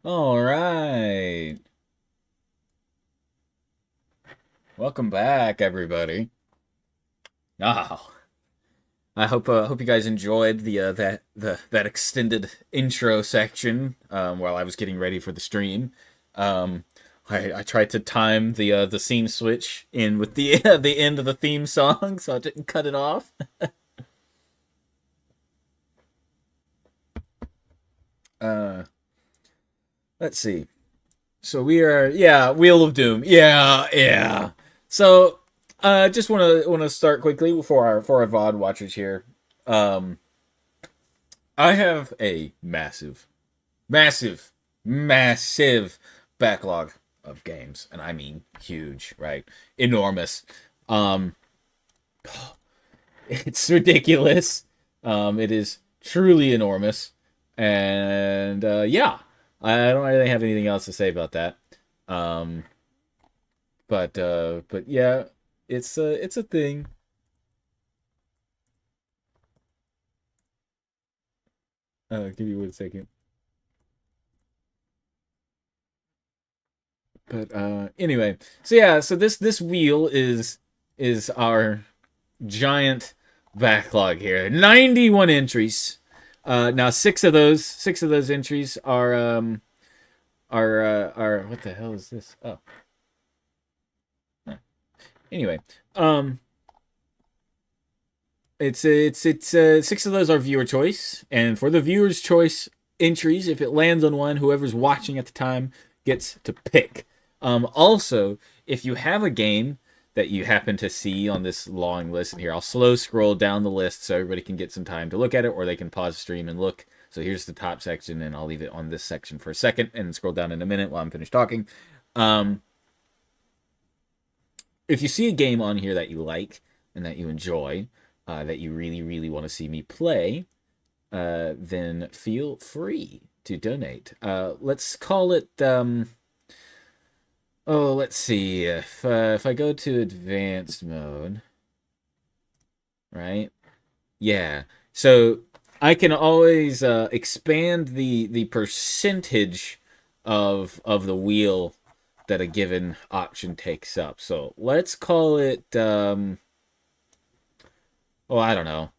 All right. Welcome back, everybody. Oh, I hope you guys enjoyed that extended intro section while I was getting ready for the stream. Um, I tried to time the theme switch in with the the end of the theme song, so I didn't cut it off. Uh, let's see. So we are, yeah, Wheel of Doom. Yeah, yeah. So just want to start quickly for our VOD watchers here. Um I have a massive backlog of games, and I mean huge, right? Enormous. Um it's ridiculous. It is truly enormous. And yeah, I don't really have anything else to say about that. Um but yeah, it's a thing. Give me 1 second. But anyway, so yeah, so this wheel is our giant backlog here. 91 entries. Now six of those entries are what the hell is this? Oh, anyway, um, it's six of those are viewer choice, and for the viewer's choice entries, if it lands on one, whoever's watching at the time gets to pick. Also, if you have a game that you happen to see on this long list, and here I'll slow scroll down the list so everybody can get some time to look at it, or they can pause the stream and look. So here's the top section, and I'll leave it on this section for a second and scroll down in a minute while I'm finished talking. Um, if you see a game on here that you like and that you enjoy, that you really want to see me play, then feel free to donate. Let's call it. Oh, let's see. If I go to advanced mode, right? Yeah. So I can always expand the percentage of the wheel that a given option takes up. So let's call it. Oh, I don't know.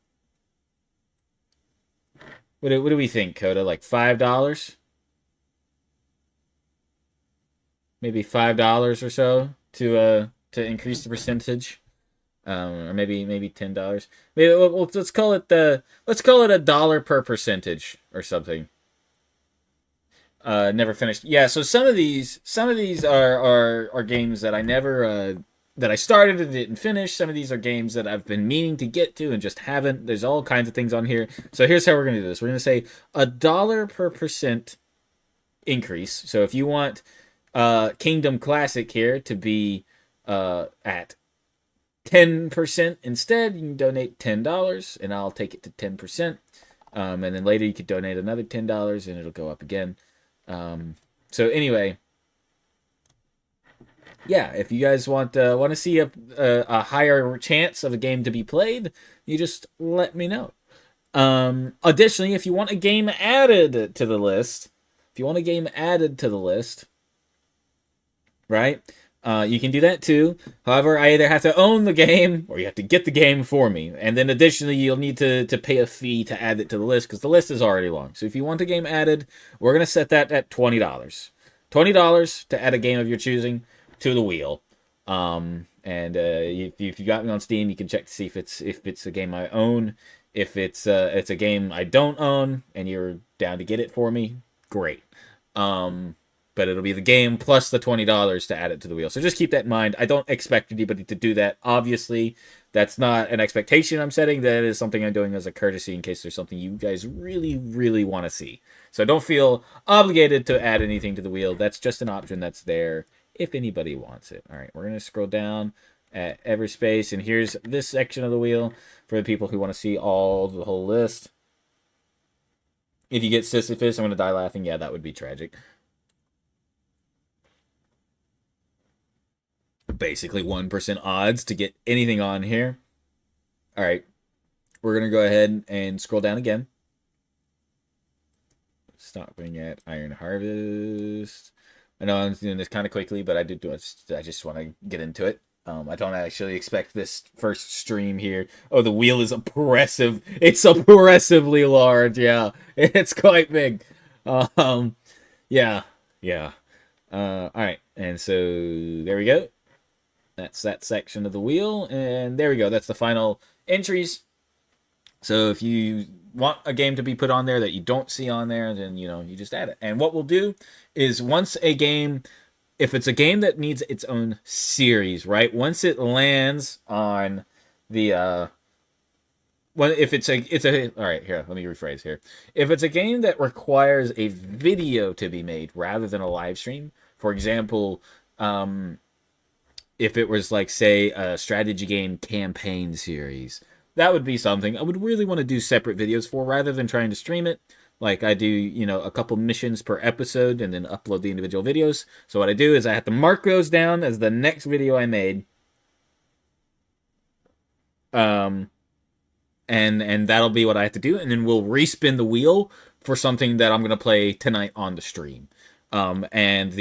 What do we think, Coda? Like $5? Maybe $5 or so to increase the percentage, or maybe $10. Maybe let's call it a dollar per percentage or something. Never finished. Yeah, so some of these are games that I never that I started and didn't finish. Some of these are games that I've been meaning to get to and just haven't. There's all kinds of things on here. So here's how we're gonna do this. We're gonna say a dollar per percent increase. So if you want Kingdom Classic here to be at 10% instead, you can donate $10 and I'll take it to 10%. And then later you could donate another $10 and it'll go up again. So anyway, yeah, if you guys want to see a higher chance of a game to be played, you just let me know. Additionally, if you want a game added to the list, if you want a game added to the list, right? You can do that too. However, I either have to own the game or you have to get the game for me. And then additionally, you'll need to pay a fee to add it to the list because the list is already long. So if you want a game added, we're going to set that at $20. $20 to add a game of your choosing to the wheel. And if you got me on Steam, you can check to see if it's a game I own. If it's a game I don't own and you're down to get it for me, great. But it'll be the game plus the $20 to add it to the wheel. So just keep that in mind. I don't expect anybody to do that. Obviously, that's not an expectation I'm setting. That is something I'm doing as a courtesy in case there's something you guys really want to see. So don't feel obligated to add anything to the wheel. That's just an option that's there if anybody wants it. All right, we're going to scroll down at Everspace, and here's this section of the wheel for the people who want to see the whole list. If you get Sisyphus, I'm going to die laughing. Yeah, that would be tragic. Basically 1% odds to get anything on here. All right, we're going to go ahead and scroll down again. Stopping at Iron Harvest. I know I'm doing this kind of quickly, but I just want to get into it. I don't actually expect this first stream here. Oh, the wheel is oppressive. It's oppressively large. Yeah, it's quite big. Um, yeah, yeah. All right, and so there we go. That's that section of the wheel, and there we go. That's the final entries. So if you want a game to be put on there that you don't see on there, then you just add it. And what we'll do is once a game, if it's a game that needs its own series, right? Once it lands on the well, if it's a all right, here, let me rephrase here. If it's a game that requires a video to be made rather than a live stream, for example, if it was like say a strategy game campaign series, that would be something I would really want to do separate videos for rather than trying to stream it. Like I do, a couple missions per episode and then upload the individual videos. So what I do is I have to mark those down as the next video I made. And that'll be what I have to do, and then we'll respin the wheel for something that I'm gonna play tonight on the stream. And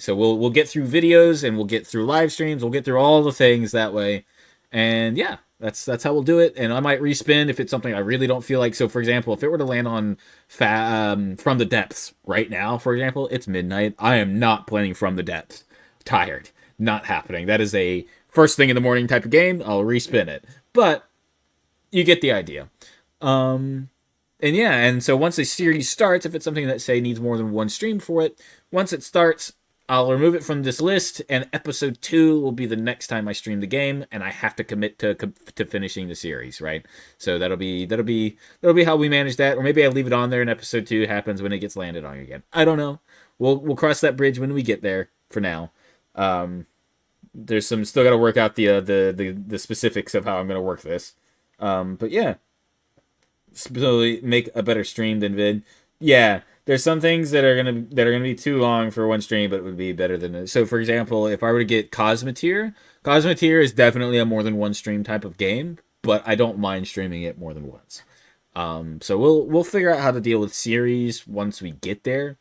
so we'll get through videos and we'll get through live streams. We'll get through all the things that way, and yeah, that's how we'll do it. And I might respin if it's something I really don't feel like. So for example, if it were to land on From the Depths right now, for example, it's midnight. I am not playing From the Depths. Tired, not happening. That is a first thing in the morning type of game. I'll respin it, but you get the idea. And yeah, and so once a series starts, if it's something that, say, needs more than one stream for it, once it starts, I'll remove it from this list, and episode 2 will be the next time I stream the game, and I have to commit to finishing the series, right? So that'll be how we manage that, or maybe I leave it on there, and episode 2 happens when it gets landed on again. I don't know. We'll cross that bridge when we get there. For now, there's some still got to work out the specifics of how I'm going to work this. But yeah, so make a better stream than vid. Yeah, there's some things that are gonna be too long for one stream, but it would be better than this. So for example, if I were to get Cosmoteer is definitely a more than one stream type of game, but I don't mind streaming it more than once. So we'll figure out how to deal with series once we get there.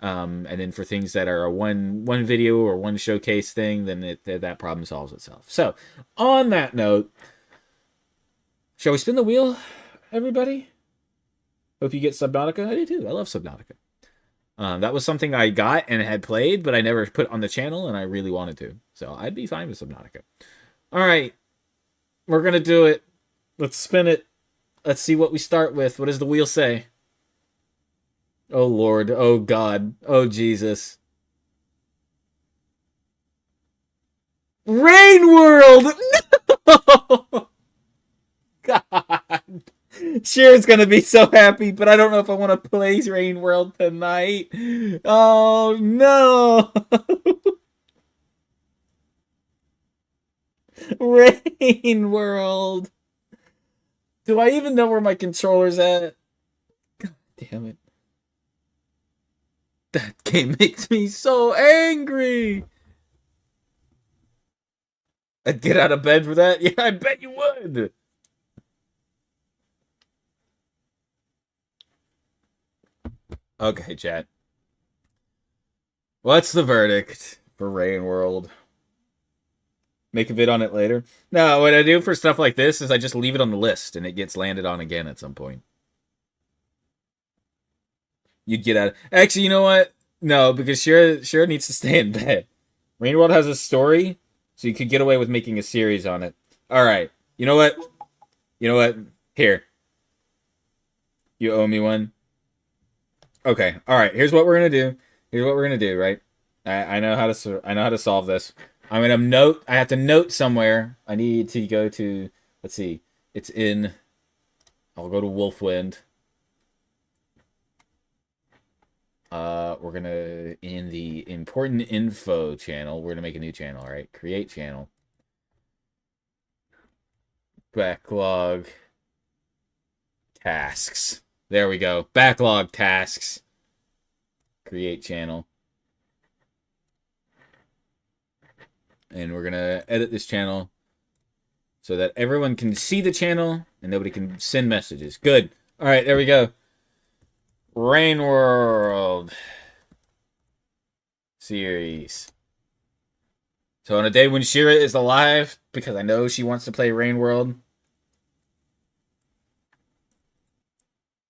And then for things that are a one video or one showcase thing, then that problem solves itself. So on that note, shall we spin the wheel, everybody? Hope you get Subnautica. I do too. I love Subnautica. That was something I got and had played, but I never put on the channel, and I really wanted to. So I'd be fine with Subnautica. All right. We're going to do it. Let's spin it. Let's see what we start with. What does the wheel say? Oh, Lord. Oh, God. Oh, Jesus. Rain World! No! God. Cher's gonna be so happy, but I don't know if I want to play Rain World tonight. Oh, no! Rain World! Do I even know where my controller's at? God damn it. That game makes me so angry! I'd get out of bed for that? Yeah, I bet you would! Okay, chat. What's the verdict for Rain World? Make a vid on it later? No, what I do for stuff like this is I just leave it on the list and it gets landed on again at some point. You'd get out. Actually, you know what? No, because Shira needs to stay in bed. Rain World has a story, so you could get away with making a series on it. All right. You know what? Here. You owe me one. Okay. All right. Here's what we're gonna do. Right? I know how to solve this. I'm gonna note. I have to note somewhere. I need to go to. Let's see. It's in. I'll go to Wolfwind. We're gonna in the important info channel. We're gonna make a new channel. All right. Create channel. Backlog. Tasks. There we go. Backlog tasks. Create channel. And we're going to edit this channel so that everyone can see the channel and nobody can send messages. Good. All right, there we go. Rain World series. So on a day when Shira is alive, because I know she wants to play Rain World,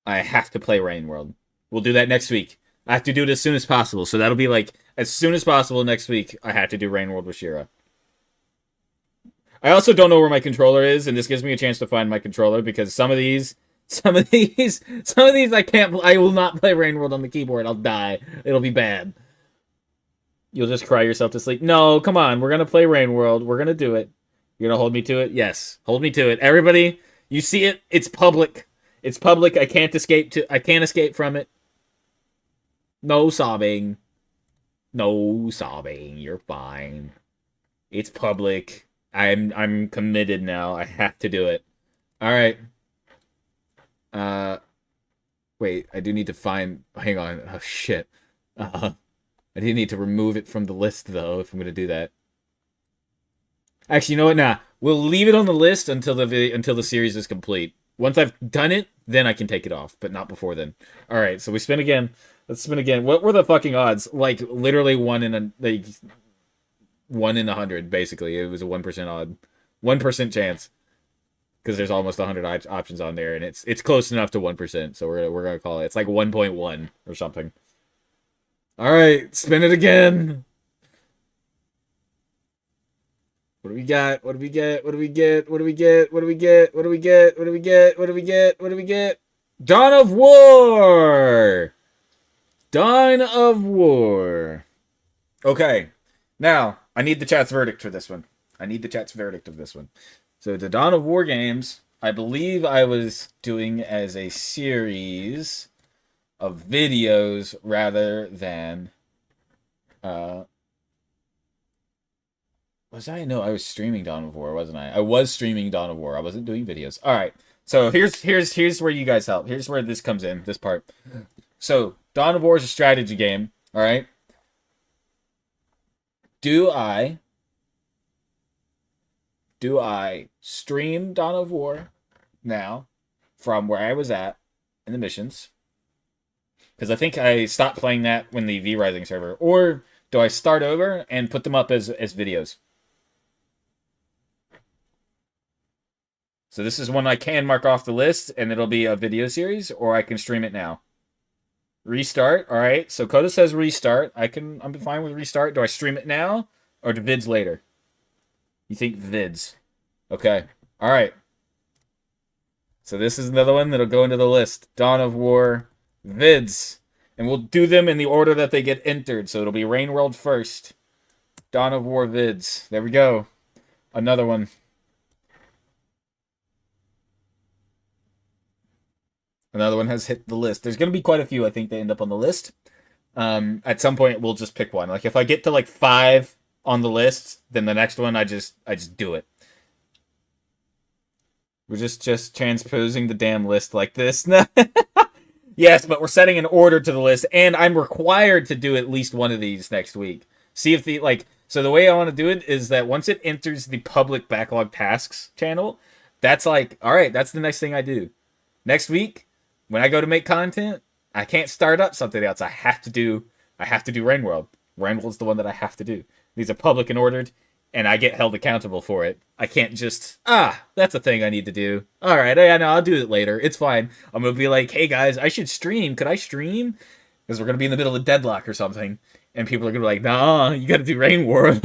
I have to play Rain World. We'll do that next week. I have to do it as soon as possible. So that'll be like as soon as possible next week. I have to do Rain World with Shira. I also don't know where my controller is, and this gives me a chance to find my controller because some of these I can't. I will not play Rain World on the keyboard. I'll die. It'll be bad. You'll just cry yourself to sleep. No, come on. We're gonna play Rain World. We're gonna do it. You're gonna hold me to it. Yes, hold me to it. Everybody, you see it. It's public. It's public. I can't escape from it. No sobbing. No sobbing. You're fine. It's public. I'm committed now. I have to do it. All right. Wait. I do need to find. Hang on. Oh shit. I do need to remove it from the list though. If I'm gonna do that. Actually, you know what? Nah. We'll leave it on the list until the series is complete. Once I've done it, then I can take it off, but not before then. All right. So we spin again. Let's spin again. What were the fucking odds? Like literally 1 in 100, basically. It was a 1% odd. 1% chance. Because there's almost 100 options on there, and it's close enough to 1%, so we're gonna call it. It's like 1.1 or something. Alright, spin it again. What do we got? What do we get? What do we get? What do we get? What do we get? What do we get? What do we get? What do we get? What do we get? Dawn of War! Dawn of War. Okay. Now, I need the chat's verdict for this one. I need the chat's verdict of this one. So, the Dawn of War games, I believe I was doing as a series of videos rather than... was I? No, I was streaming Dawn of War, wasn't I? I was streaming Dawn of War. I wasn't doing videos. All right. So, here's where you guys help. Here's where this comes in, this part. So, Dawn of War is a strategy game, all right? Do I stream Dawn of War now from where I was at in the missions? Because I think I stopped playing that when the V-Rising server. Or do I start over and put them up as videos? So this is one I can mark off the list, and it'll be a video series, or I can stream it now. Restart, all right. So Coda says restart. I'm fine with restart. Do I stream it now or do vids later? You think vids? Okay. All right. So this is another one that'll go into the list. Dawn of War vids, and we'll do them in the order that they get entered. So it'll be Rain World first. Dawn of War vids. There we go. Another one. Another one has hit the list. There's going to be quite a few, I think, that end up on the list. At some point, we'll just pick one. Like, if I get to, like, 5 on the list, then the next one, I just do it. We're just transposing the damn list like this. Yes, but we're setting an order to the list, and I'm required to do at least one of these next week. See if the, like... So the way I want to do it is that once it enters the public Backlog Tasks channel, that's like, all right, that's the next thing I do. Next week... When I go to make content, I can't start up something else. I have to do Rain World. Rain World's the one that I have to do. These are public and ordered, and I get held accountable for it. I can't just, that's a thing I need to do. All right, I know, I'll do it later. It's fine. I'm going to be like, hey guys, I should stream. Could I stream? Because we're going to be in the middle of Deadlock or something. And people are going to be like, nah, you got to do Rain World.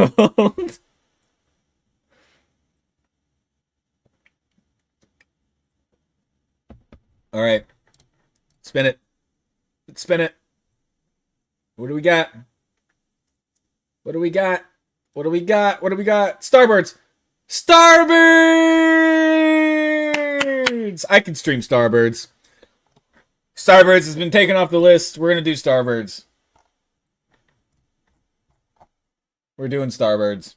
All right. Spin it. Spin it. What do we got? What do we got? What do we got? What do we got? Starbirds! Starbirds! I can stream Starbirds. Starbirds has been taken off the list. We're going to do Starbirds. We're doing Starbirds.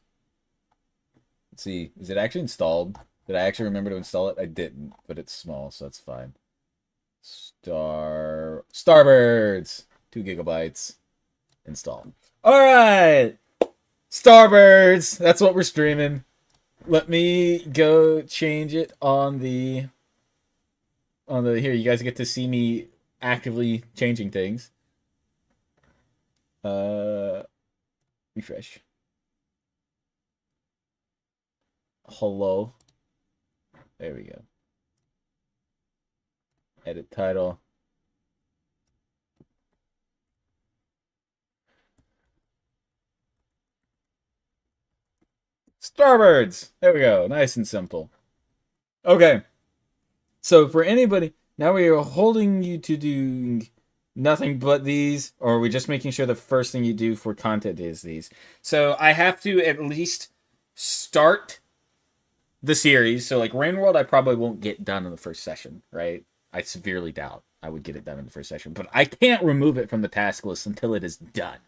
Let's see. Is it actually installed? Did I actually remember to install it? I didn't, but it's small, so that's fine. Starbirds. 2 gigabytes. Install. Alright! Starbirds! That's what we're streaming. Let me go change it on the... here, you guys get to see me actively changing things. Refresh. Hello. There we go. Edit title. Starbirds! There we go. Nice and simple. Okay. So for anybody, now we are holding you to doing nothing but these, or are we just making sure the first thing you do for content is these? So I have to at least start the series. So like Rain World, I probably won't get done in the first session, right? I severely doubt I would get it done in the first session, but I can't remove it from the task list until it is done.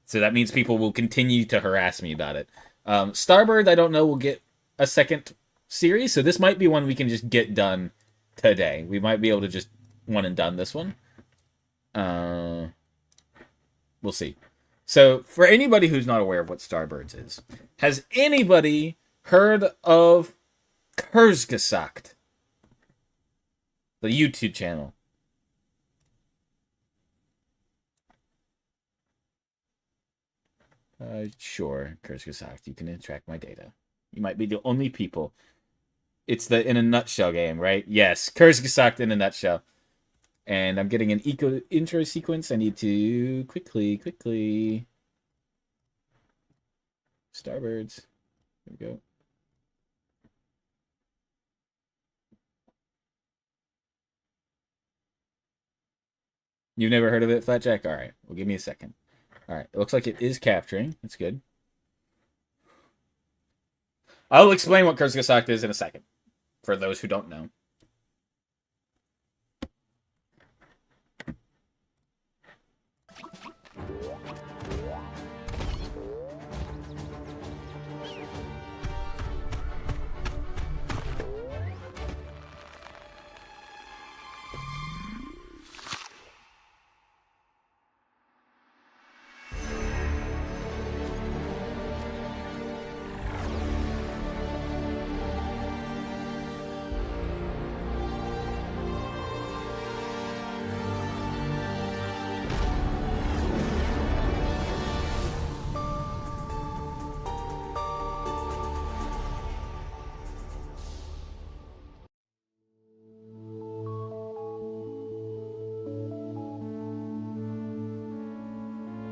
So that means people will continue to harass me about it. Starbirds, I don't know, will get a second series, so this might be one we can just get done today. We might be able to just one and done this one. We'll see. So, for anybody who's not aware of what Starbirds is, has anybody heard of Kurzgesagt? The YouTube channel. Sure, Kurzgesagt. You can interact my data. You might be the only people. It's the in a nutshell game, right? Yes, Kurzgesagt in a nutshell. And I'm getting an intro sequence. I need to quickly. Starbirds. There we go. You've never heard of it, Flatjack? All right. Well, give me a second. All right. It looks like it is capturing. That's good. I'll explain what Kurzgesagt is in a second, for those who don't know.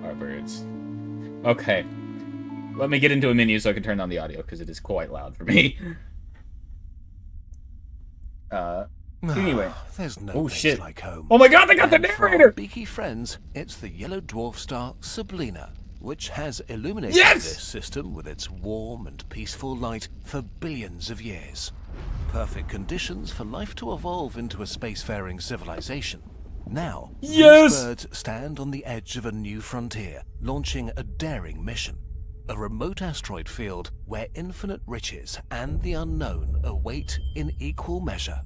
Starbirds. Okay. Let me get into a menu so I can turn on the audio, because it is quite loud for me. Anyway. There's no place like home. Oh my god, they got the narrator! For our beaky friends, it's the yellow dwarf star Sablina, which has illuminated this system with its warm and peaceful light for billions of years. Perfect conditions for life to evolve into a spacefaring civilization. Now, these birds stand on the edge of a new frontier, launching a daring mission. A remote asteroid field where infinite riches and the unknown await in equal measure.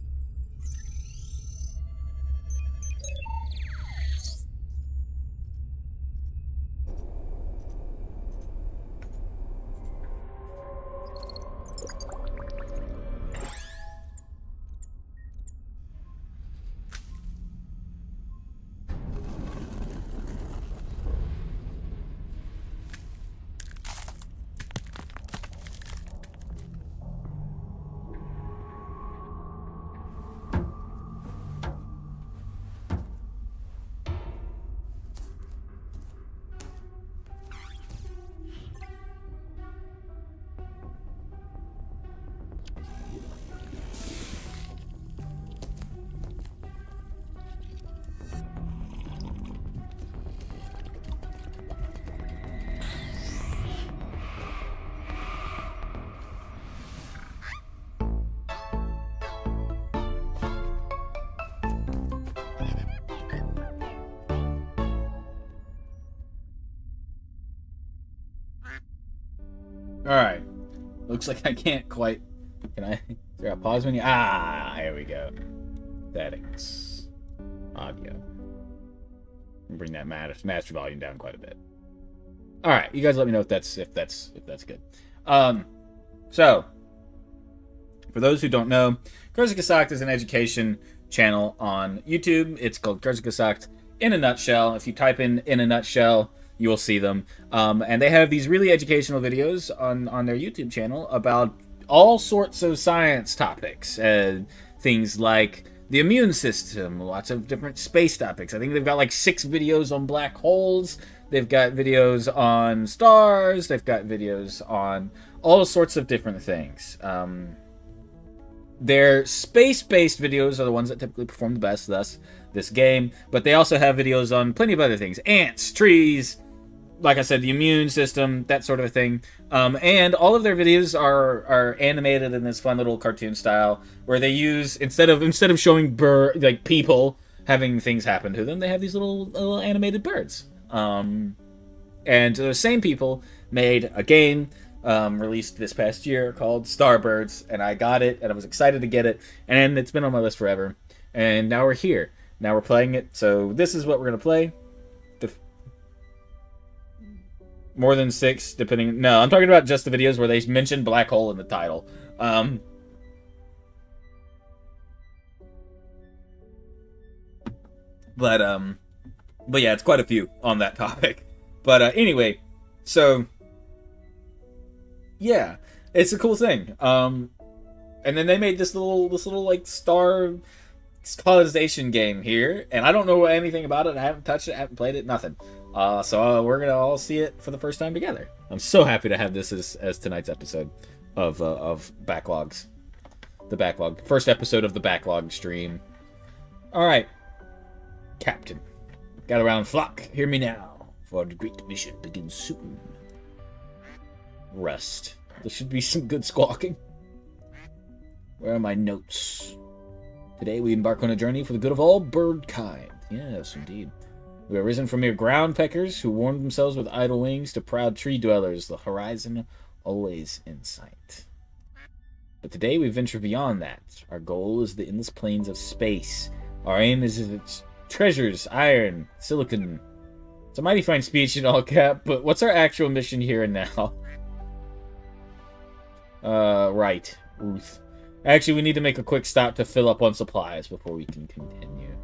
Alright. Looks like I can't quite... Can I... Is there a pause menu? Ah, here we go. Settings. Audio. Bring that master volume down quite a bit. Alright, you guys let me know if that's good. So, for those who don't know, Kurzgesagt is an education channel on YouTube. It's called Gesagt in a Nutshell. If you type in a nutshell, you will see them. And they have these really educational videos on their YouTube channel about all sorts of science topics. Things like the immune system, lots of different space topics. I think they've got like 6 videos on black holes. They've got videos on stars. They've got videos on all sorts of different things. Their space-based videos are the ones that typically perform the best, thus this game. But they also have videos on plenty of other things. Ants, trees, like I said, the immune system, that sort of a thing. And all of their videos are animated in this fun little cartoon style, where they use, instead of showing people having things happen to them, they have these little animated birds. And the same people made a game released this past year called Starbirds, and I got it, and I was excited to get it, and it's been on my list forever. And now we're here. Now we're playing it, so this is what we're going to play. More than 6, depending... No, I'm talking about just the videos where they mention black hole in the title. But yeah, it's quite a few on that topic. But anyway, so yeah, it's a cool thing. And then they made this little like star colonization game here, and I don't know anything about it. I haven't touched it, I haven't played it, nothing. So we're gonna all see it for the first time together. I'm so happy to have this as tonight's episode of Backlogs. The Backlog. First episode of the Backlog stream. Alright. Captain. Gather round, flock. Hear me now, for the great mission begins soon. Rest. There should be some good squawking. Where are my notes? Today we embark on a journey for the good of all bird kind. Yes, indeed. We are risen from mere ground peckers who warmed themselves with idle wings to proud tree dwellers, the horizon always in sight. But today we venture beyond that. Our goal is the endless plains of space. Our aim is its treasures, iron, silicon. It's a mighty fine speech in all cap, but what's our actual mission here and now? Right, Ruth. Actually, we need to make a quick stop to fill up on supplies before we can continue.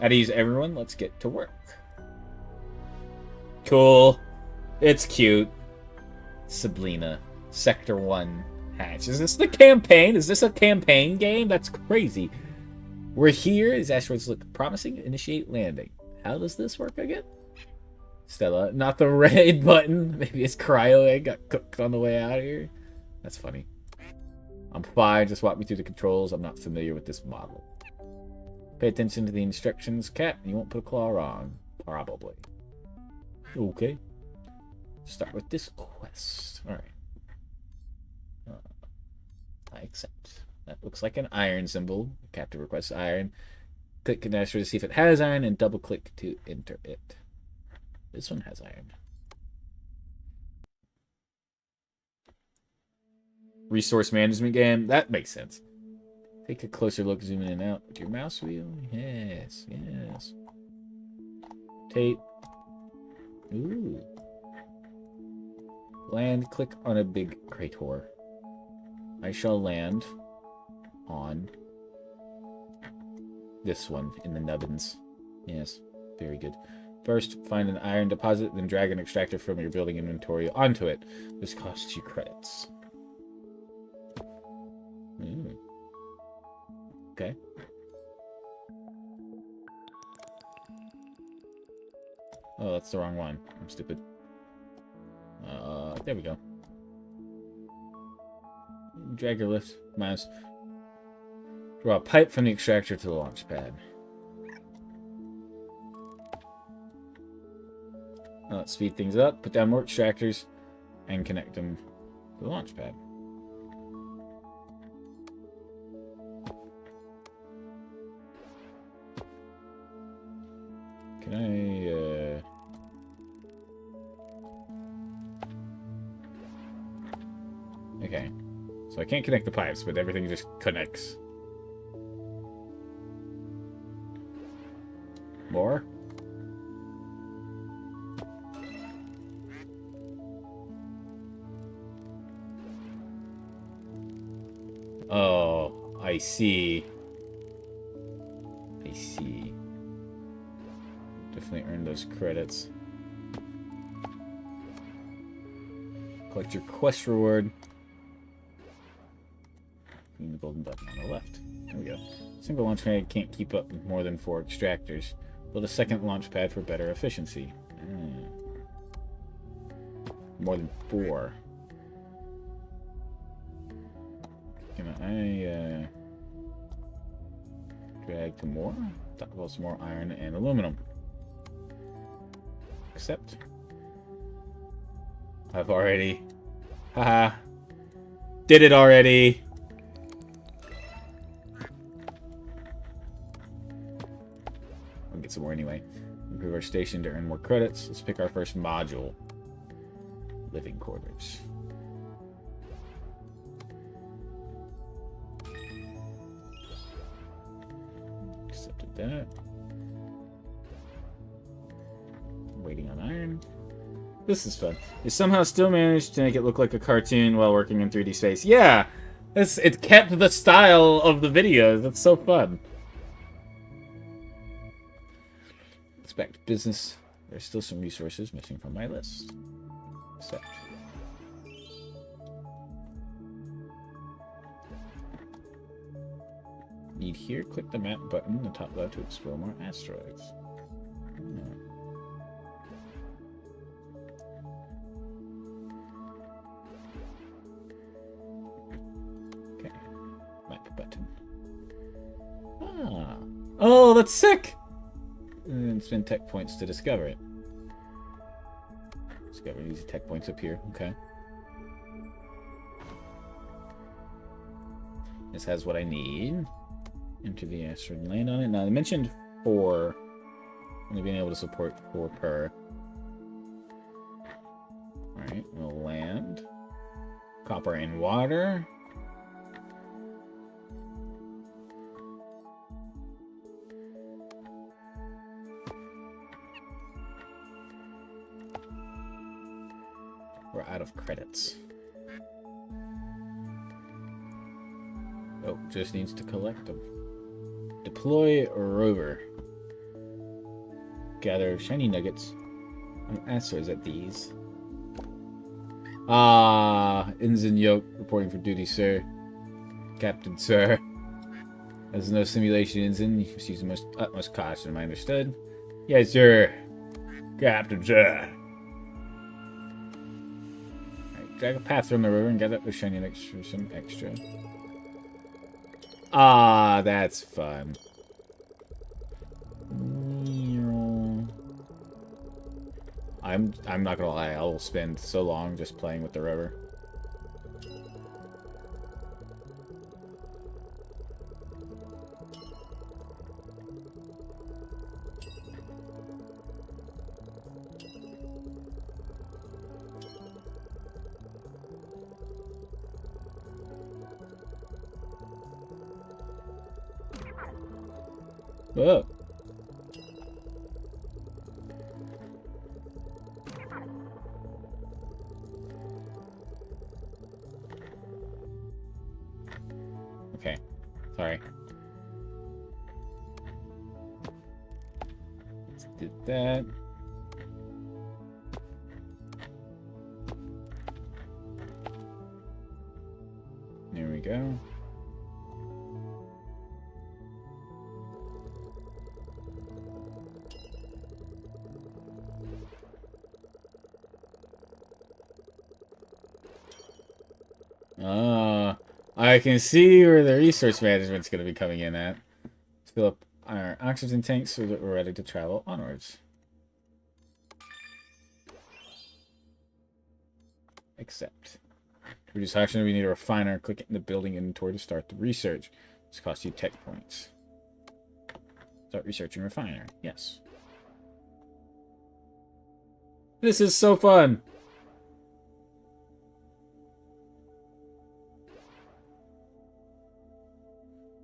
At ease, everyone. Let's get to work. Cool. It's cute. Sablina. Sector 1. Hatch. Is this the campaign? Is this a campaign game? That's crazy. We're here. These asteroids look promising. Initiate landing. How does this work again? Stella. Not the red button. Maybe it's cryo egg got cooked on the way out here. That's funny. I'm fine. Just walk me through the controls. I'm not familiar with this model. Pay attention to the instructions, Cat. You won't put a claw wrong. Probably. Okay. Start with this quest. Alright. I accept. That looks like an iron symbol. Captain requests iron. Click canister to see if it has iron, and double click to enter it. This one has iron. Resource management game. That makes sense. Take a closer look, zoom in and out with your mouse wheel. Yes, yes. Tape. Ooh. Land, click on a big crater. I shall land on this one in the nubbins. Yes, very good. First, find an iron deposit, then drag an extractor from your building inventory onto it. This costs you credits. Ooh. Okay. Oh, that's the wrong one. I'm stupid. There we go. Drag or lift mouse. Draw a pipe from the extractor to the launch pad. Let's speed things up. Put down more extractors and connect them to the launch pad. Can I, Okay. So I can't connect the pipes, but everything just connects. More? Oh, I see. see. Definitely earn those credits. Collect your quest reward. And the golden button on the left. There we go. Single launch pad can't keep up with more than 4 extractors. Build a second launch pad for better efficiency. More than 4. Can I drag to more? Talk about some more iron and aluminum. Accept. I've already... Haha. Did it already. I'll get some more anyway. Improve our station to earn more credits. Let's pick our first module. Living quarters. Accepted that. Waiting on iron. This is fun. They somehow still managed to make it look like a cartoon while working in 3D space. Yeah! It kept the style of the videos. That's so fun. Let's back to business. There's still some resources missing from my list. Accept. Need here, click the map button in the top left to explore more asteroids. Okay, map button. Ah, oh, that's sick! And spend tech points to discover it. Discover these tech points up here. Okay. This has what I need. Enter the asteroid and land on it. Now, I mentioned 4. Only being able to support 4 per. Alright, we'll land. Copper and water. We're out of credits. Oh, just needs to collect them. Deploy a rover. Gather shiny nuggets on asteroids at these. Ah, Ensign Yoke reporting for duty, sir. Captain, sir. There's no simulation, Ensign. You must use the utmost caution. Am I understood? Yes, sir. Captain, sir. Alright, drag a path from the river and gather up the shiny nuggets for some extra. Ah, that's fun. I'm not gonna lie, I'll spend so long just playing with the rover. Whoa. Okay. Sorry. Let's do that. There we go. I can see where the resource management's going to be coming in at. Let's fill up our oxygen tanks so that we're ready to travel onwards. Accept. To reduce oxygen, we need a refiner. Click it in the building inventory to start the research. This costs you tech points. Start researching refiner. Yes. This is so fun.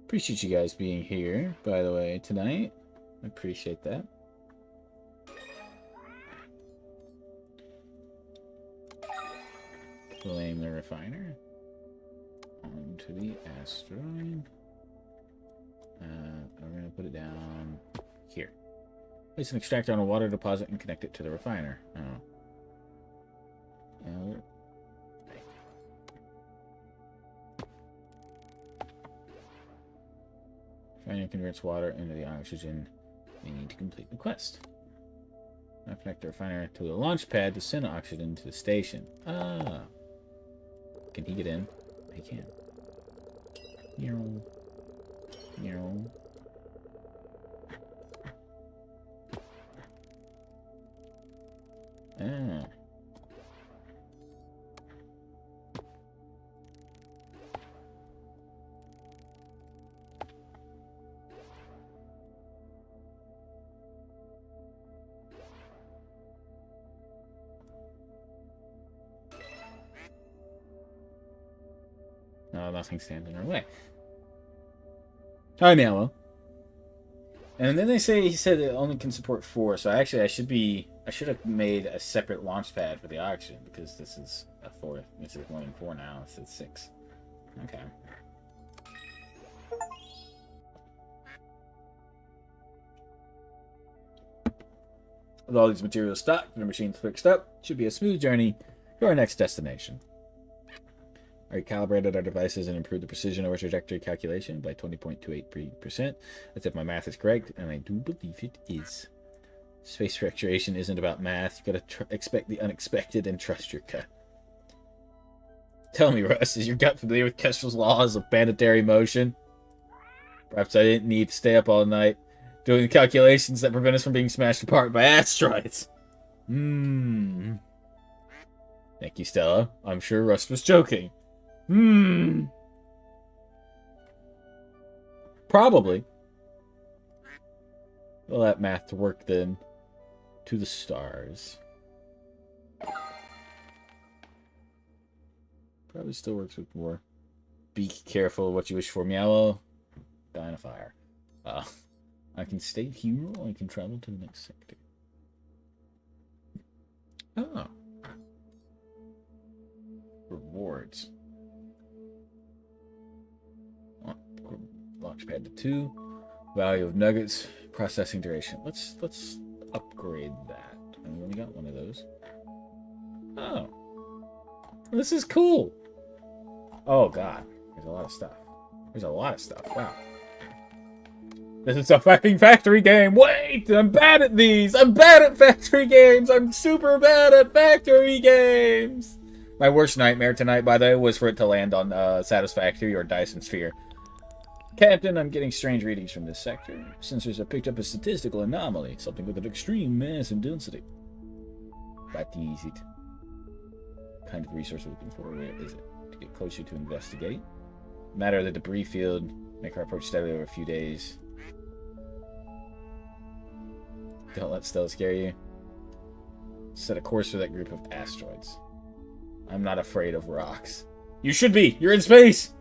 Appreciate you guys being here, by the way, tonight. I appreciate that. Claim the refiner. Onto the asteroid. We're going to put it down Place an extractor on a water deposit and connect it to the refiner. Oh. Refiner converts water into the oxygen we need to complete the quest. Now connect the refiner to the launch pad to send oxygen to the station. Ah. Can he get in? He can. Ah. No, nothing stands in our way. Hi, Mallow. And then he said it only can support 4, so I should have made a separate launch pad for the oxygen, because this is a 4. This is 1 and 4 now. It's at 6. Okay. With all these materials stocked and the machines fixed up, it should be a smooth journey to our next destination. I recalibrated our devices and improved the precision of our trajectory calculation by 20.28%. That's if my math is correct, and I do believe it is. Space recreation isn't about math. You gotta expect the unexpected and trust your gut. Tell me, Russ, is your gut familiar with Kestrel's laws of planetary motion? Perhaps I didn't need to stay up all night doing the calculations that prevent us from being smashed apart by asteroids. Thank you, Stella. I'm sure Russ was joking. Probably. Well, that math to work then. To the stars. Probably still works with more. Be careful of what you wish for, Meow. Die in a fire. I can stay here or I can travel to the next sector. Oh. Rewards. Launchpad to 2. Value of nuggets. Processing duration. Let's upgrade that. I only got one of those. Oh. This is cool. Oh god. There's a lot of stuff. Wow. This is a fucking factory game. Wait! I'm bad at these. I'm bad at factory games. I'm super bad at factory games. My worst nightmare tonight, by the way, was for it to land on Satisfactory or Dyson Sphere. Captain, I'm getting strange readings from this sector. Sensors have picked up a statistical anomaly, something with an extreme mass and density. What is it? What kind of resource we're looking for? Where is it? To get closer to investigate. Matter of the debris field. Make our approach steadily over a few days. Don't let Stella scare you. Set a course for that group of asteroids. I'm not afraid of rocks. You should be! You're in space!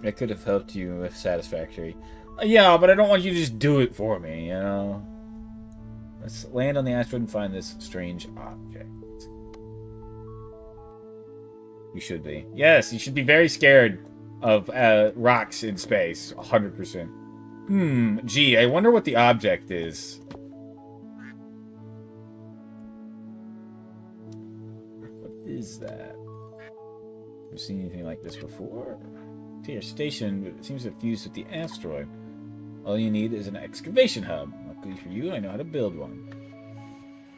I could have helped you with Satisfactory. Yeah, but I don't want you to just do it for me, you know? Let's land on the asteroid and find this strange object. You should be. Yes, you should be very scared of rocks in space. 100%. Gee, I wonder what the object is. What is that? Have you seen anything like this before? To your station, but it seems to have fused with the asteroid. All you need is an excavation hub. Luckily for you, I know how to build one.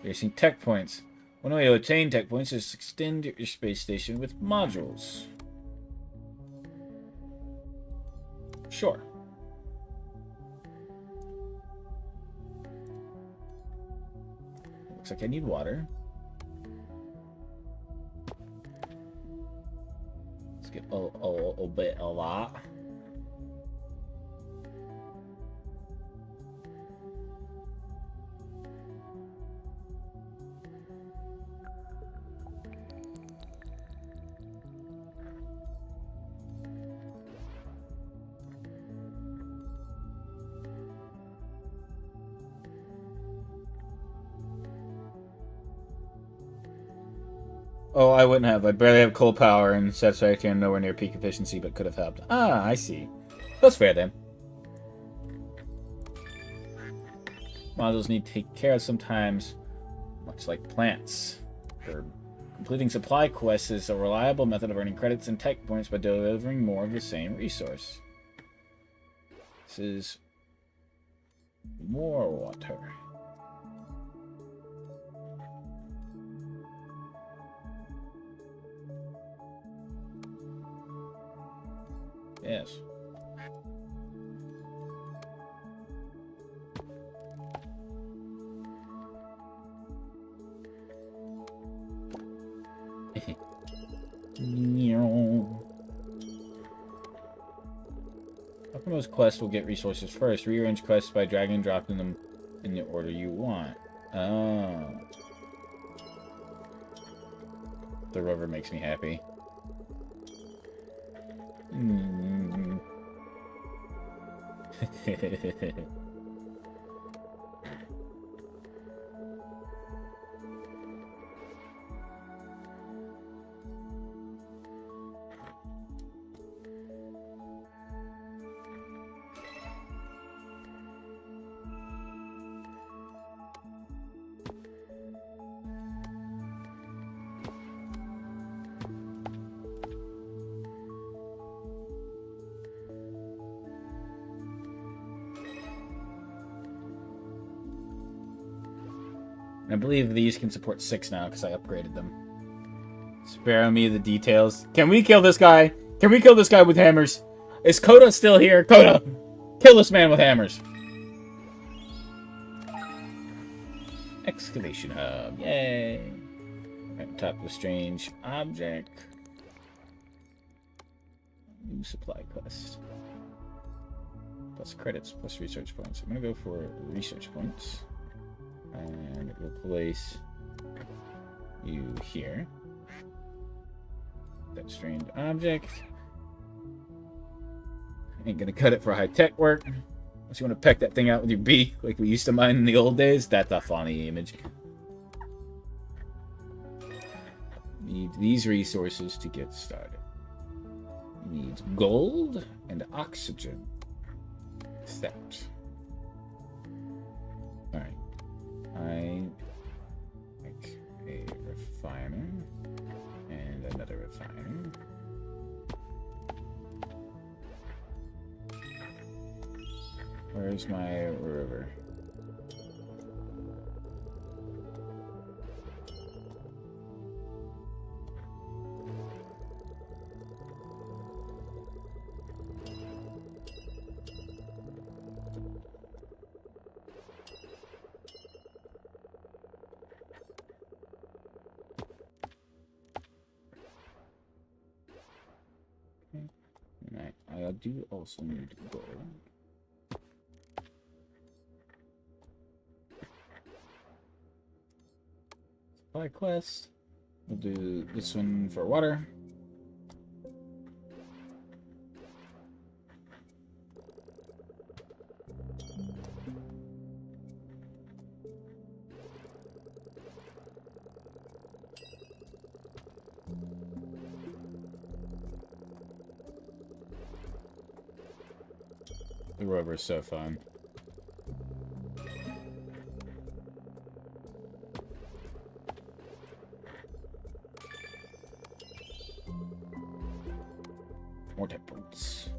You're seeing tech points. One way to attain tech points is to extend your space station with modules. Sure. Looks like I need water. Let's get a lot. Oh, I wouldn't have. I barely have coal power and Satisfactory and nowhere near peak efficiency, but could have helped. Ah, I see. That's fair then. Modules need to take care of sometimes, much like plants. Completing supply quests is a reliable method of earning credits and tech points by delivering more of the same resource. This is more water. Yes. Uppermost quests will get resources first. Rearrange quests by dragging and dropping them in the order you want. Oh. The rover makes me happy. I believe these can support 6 now because I upgraded them. Spare me the details. Can we kill this guy? Can we kill this guy with hammers? Is Coda still here? Coda! Kill this man with hammers! Excavation hub. Yay! Right top of the strange object. New supply quest. Plus credits, plus research points. I'm gonna go for research points. And we'll place you here. That strange object. Ain't gonna cut it for high-tech work. Unless you want to peck that thing out with your beak, like we used to mine in the old days. That's a funny image. Need these resources to get started. Needs gold and oxygen. Accept. Alright. I make a refiner and another refiner. Where's my river? I do also need gold. Supply quest. We'll do this one for water. The rover is so fun. More tech points.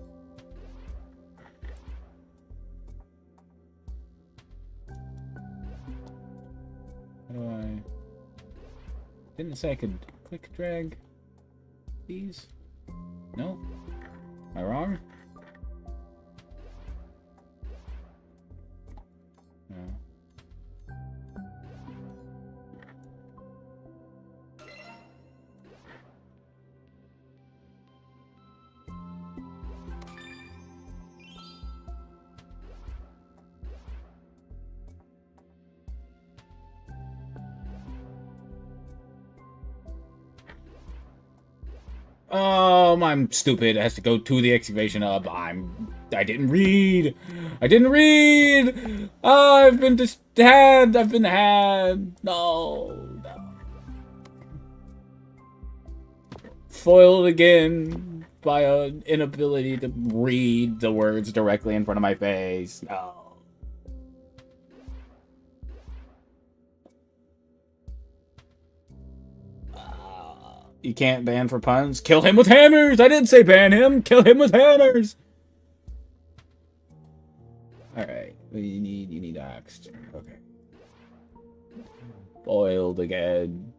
How do I... Didn't it say I could click drag these? No? Am I wrong? No. I'm stupid. It has to go to the excavation hub. I didn't read. I didn't read. I've been had. I've been had. No. Foiled again by an inability to read the words directly in front of my face. No. You can't ban for puns. Kill him with hammers! I didn't say ban him! Kill him with hammers! Alright. You need oxygen. Okay. Boiled again.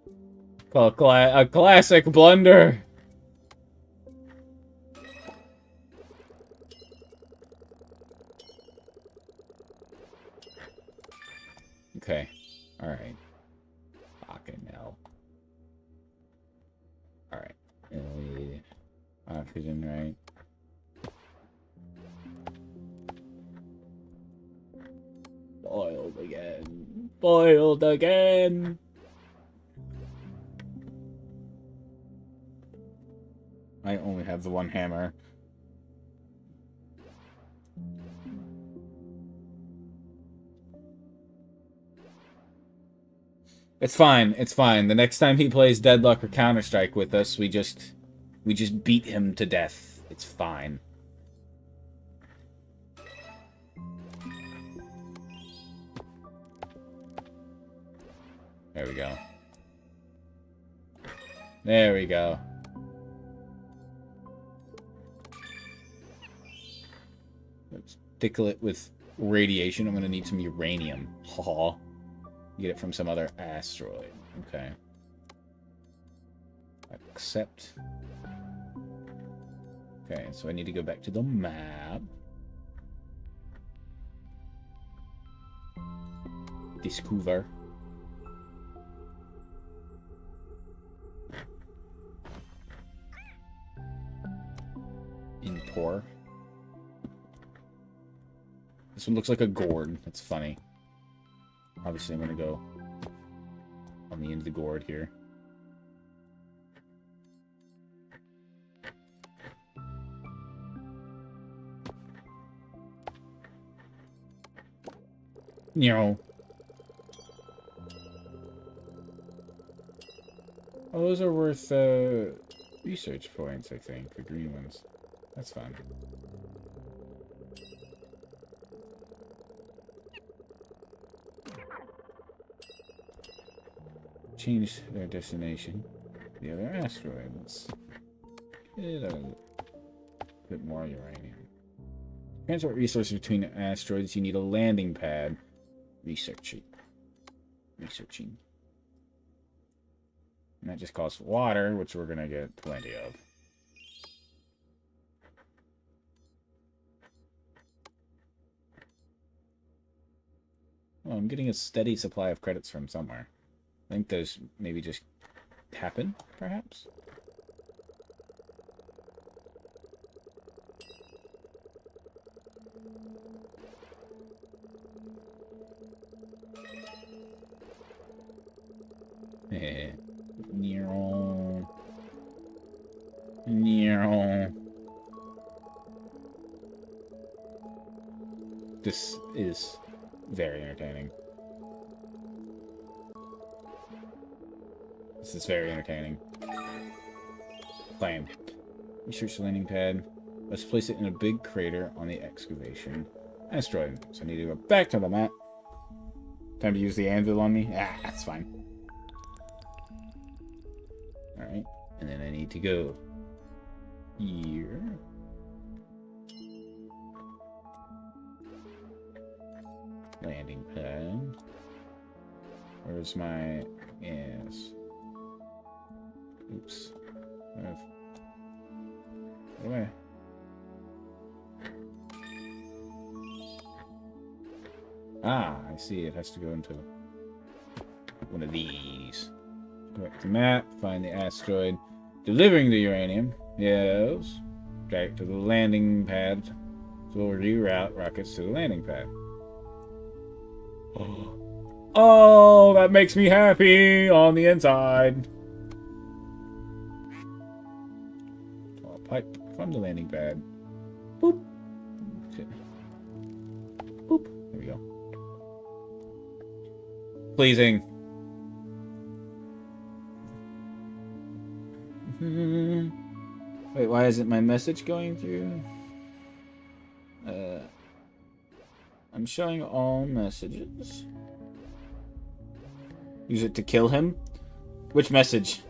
A classic blunder. Okay. Alright. Fucking hell. Alright. Oxygen, right? Boiled again. Boiled again. I only have the one hammer. It's fine. It's fine. The next time he plays Deadlock or Counter-Strike with us, we just beat him to death. It's fine. There we go. There we go. Let's tickle it with radiation. I'm gonna need some uranium. Ha. Get it from some other asteroid. Okay. Accept. Okay, so I need to go back to the map. Discover. Import. This one looks like a gourd. That's funny. Obviously, I'm going to go on the end of the gourd here. No. Oh, those are worth research points, I think. The green ones. That's fine. Change their destination. The other asteroid. Let's get a bit more uranium. Transport resources between asteroids. You need a landing pad. Researching. And that just costs water, which we're gonna get plenty of. Well, I'm getting a steady supply of credits from somewhere. I think those maybe just happen, perhaps? Nero. This is very entertaining. This is very entertaining. Claim. Research the landing pad. Let's place it in a big crater on the excavation asteroid. So I need to go back to the map. Time to use the anvil on me? Ah, that's fine. Alright. And then I need to go here. Landing pad. Where's my... Yes. Oops. What am I... Ah, I see. It has to go into one of these. Go back to map, find the asteroid. Delivering the uranium. Yes. Back to the landing pad. So we'll reroute rockets to the landing pad. Oh, that makes me happy on the inside. Oh, pipe from the landing pad. Boop. Okay. Boop. There we go. Pleasing. Wait, why isn't my message going through? I'm showing all messages. Use it to kill him? Which message?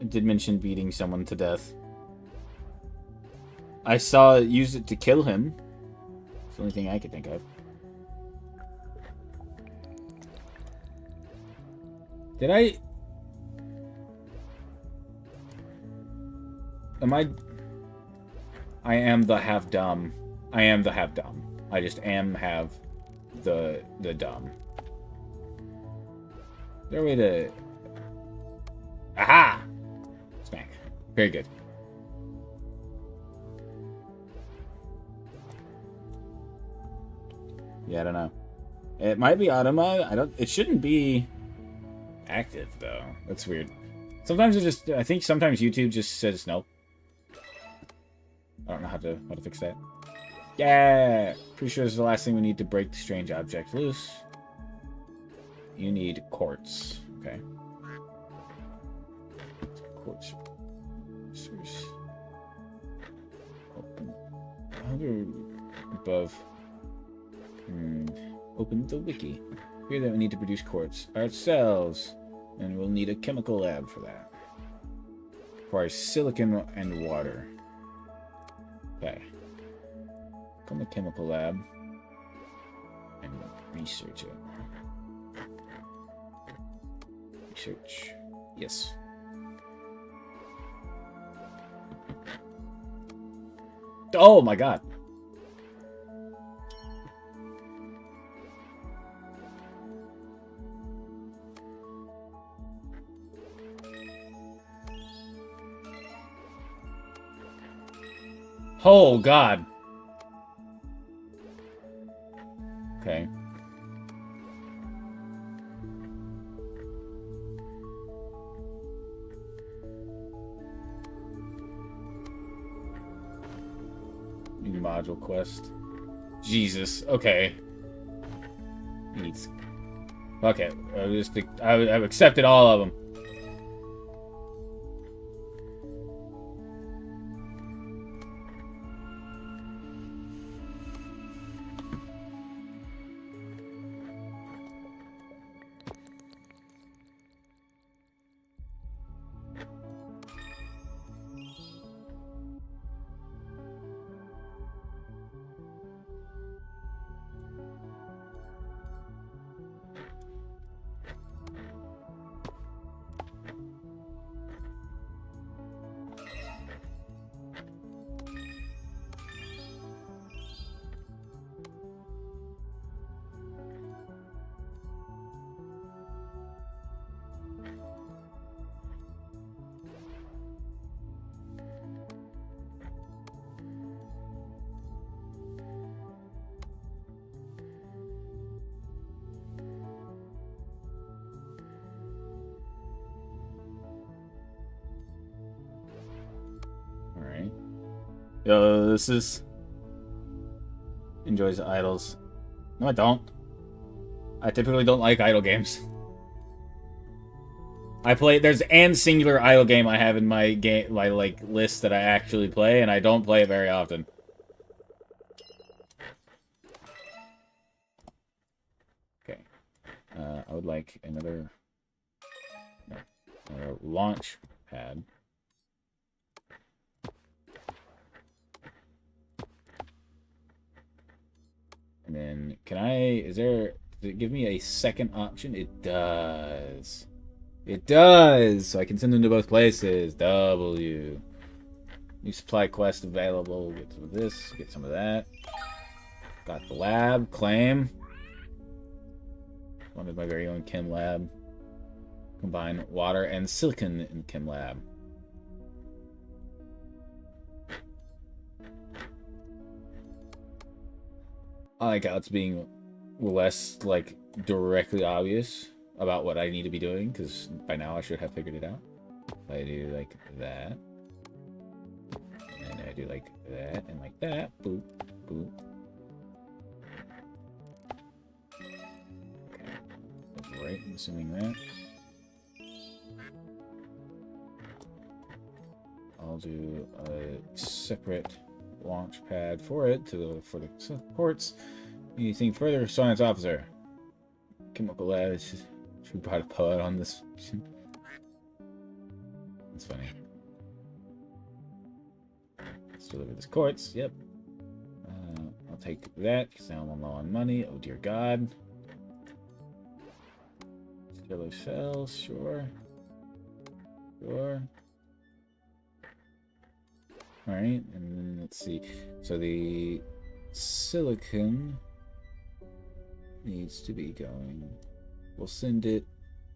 It did mention beating someone to death. I saw it use it to kill him. It's the only thing I could think of. Did I... Am I... I am the half dumb. I am the half dumb. I just am have the dumb. Is there a way to... Aha! Smack. Very good. Yeah, I don't know. It might be automa. I don't... It shouldn't be active, though. That's weird. Sometimes it just... I think sometimes YouTube just says no. I don't know how to fix that. Yeah! Pretty sure this is the last thing we need to break the strange object loose. You need quartz. Okay. Quartz. Source. Open. Hover above. Open the wiki. Here that we need to produce quartz ourselves. And we'll need a chemical lab for that. Requires silicon and water. Okay. Come to chemical lab. And research it. Research. Yes. Oh my god. Oh god. Okay. New module quest. Jesus. Okay. Needs. Okay. I've accepted all of them. Yo, this is... Enjoys idols. No, I don't. I typically don't like idle games. I play... There's an singular idle game I have in my game, my, like, list that I actually play, and I don't play it very often. Okay. I would like another... No, another launch pad. And then, can I, does it give me a second option? It does. It does! So I can send them to both places. W. New supply quest available. Get some of this, get some of that. Got the lab, claim. Wanted my very own chem lab. Combine water and silicon in chem lab. I like how it's being less, like, directly obvious about what I need to be doing, because by now I should have figured it out. I do like that. And I do like that, and like that. Boop, boop. Okay. That's right, I'm assuming that. I'll do a separate launch pad for it for the supports. Anything further, science officer? Chemical lab. Should we put a poet on this? That's funny. Let's deliver this quartz. Yep. I'll take that because now I'm low on money. Oh dear God. Yellow cells, sure. Sure. Alright, and then let's see. So the silicon needs to be going. We'll send it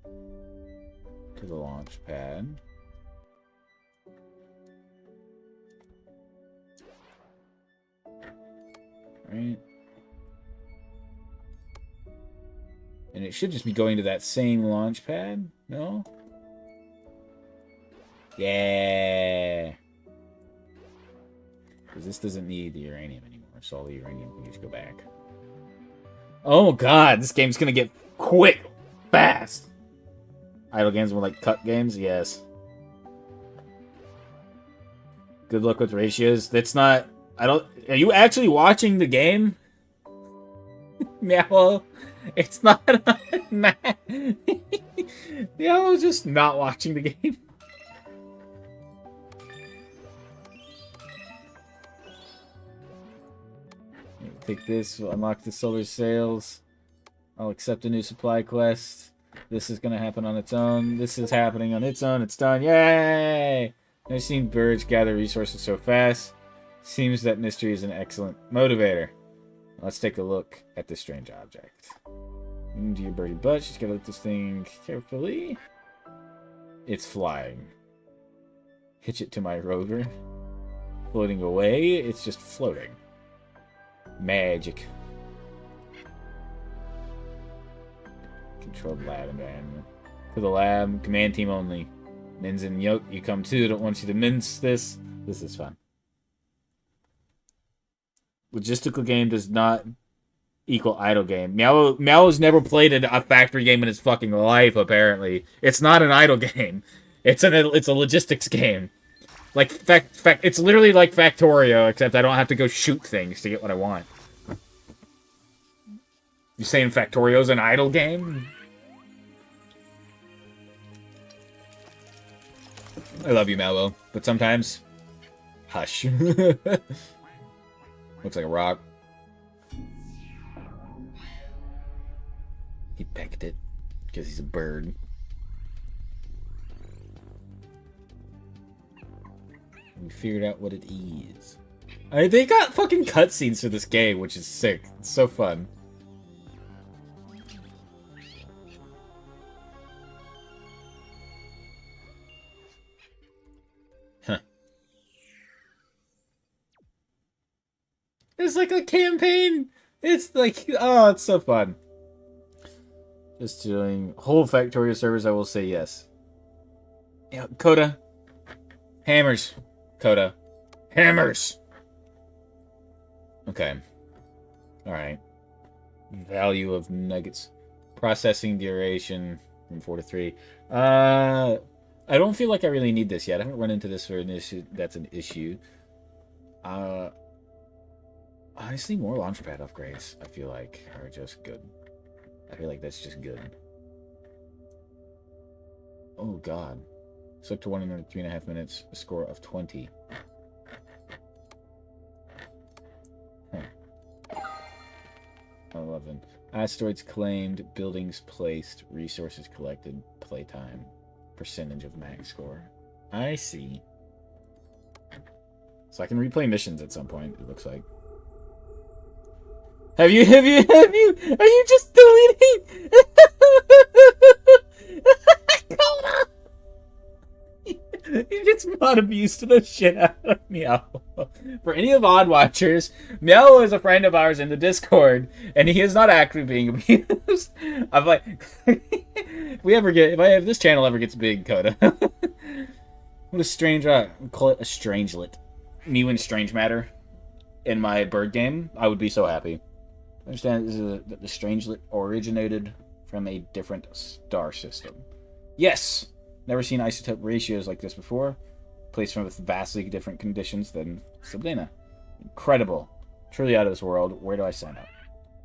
to the launch pad. Right. And it should just be going to that same launch pad, no? Yeah. Because this doesn't need the uranium anymore, so all the uranium can just go back. Oh god, this game's gonna get quick, fast. Idle games more like cut games, yes. Good luck with ratios. That's not. Are you actually watching the game? Meow. It's not. Meow is just not watching the game. Take this. We'll unlock the solar sails. I'll accept a new supply quest. This is gonna happen on its own. This is happening on its own. It's done. Yay! Never seen birds gather resources so fast. Seems that mystery is an excellent motivator. Let's take a look at this strange object. Into your birdie butt. She's gotta let this thing carefully. It's flying. Hitch it to my rover. Floating away. It's just floating. Magic. Controlled lab environment. To the lab. Command team only. Mins and Yoke, you come too. Don't want you to mince this. This is fun. Logistical game does not equal idle game. Meow has never played a factory game in his fucking life, apparently. It's not an idle game. It's a logistics game. Like, it's literally like Factorio, except I don't have to go shoot things to get what I want. You saying Factorio's an idle game? I love you, Mallow, but sometimes, hush. Looks like a rock. He pecked it because he's a bird. We figured out what it is. They got fucking cutscenes for this game, which is sick. It's so fun. Huh. It's like a campaign. It's like, oh, it's so fun. Just doing whole Factorio servers, I will say yes. Yeah, Coda. Hammers. Coda. Hammers! Okay. Alright. Value of nuggets. Processing duration from 4 to 3. I don't feel like I really need this yet. I haven't run into this for an issue. That's an issue. Honestly, more launchpad upgrades, I feel like, are just good. I feel like that's just good. Oh, God. Select to 1 in 3.5 minutes. A score of 20. Huh. 11. Asteroids claimed. Buildings placed. Resources collected. Playtime. Percentage of max score. I see. So I can replay missions at some point, it looks like. Are you just deleting? He gets mod abused to the shit out of Meow. For any of Odd Watchers, Meow is a friend of ours in the Discord, and he is not actually being abused. I'm like, if this channel ever gets big, Coda. What a strange, call it a strangelet. New and strange matter in my bird game, I would be so happy. I understand the strangelet originated from a different star system. Yes! Never seen isotope ratios like this before. Placed with vastly different conditions than Sablina. Incredible. Truly out of this world. Where do I sign up?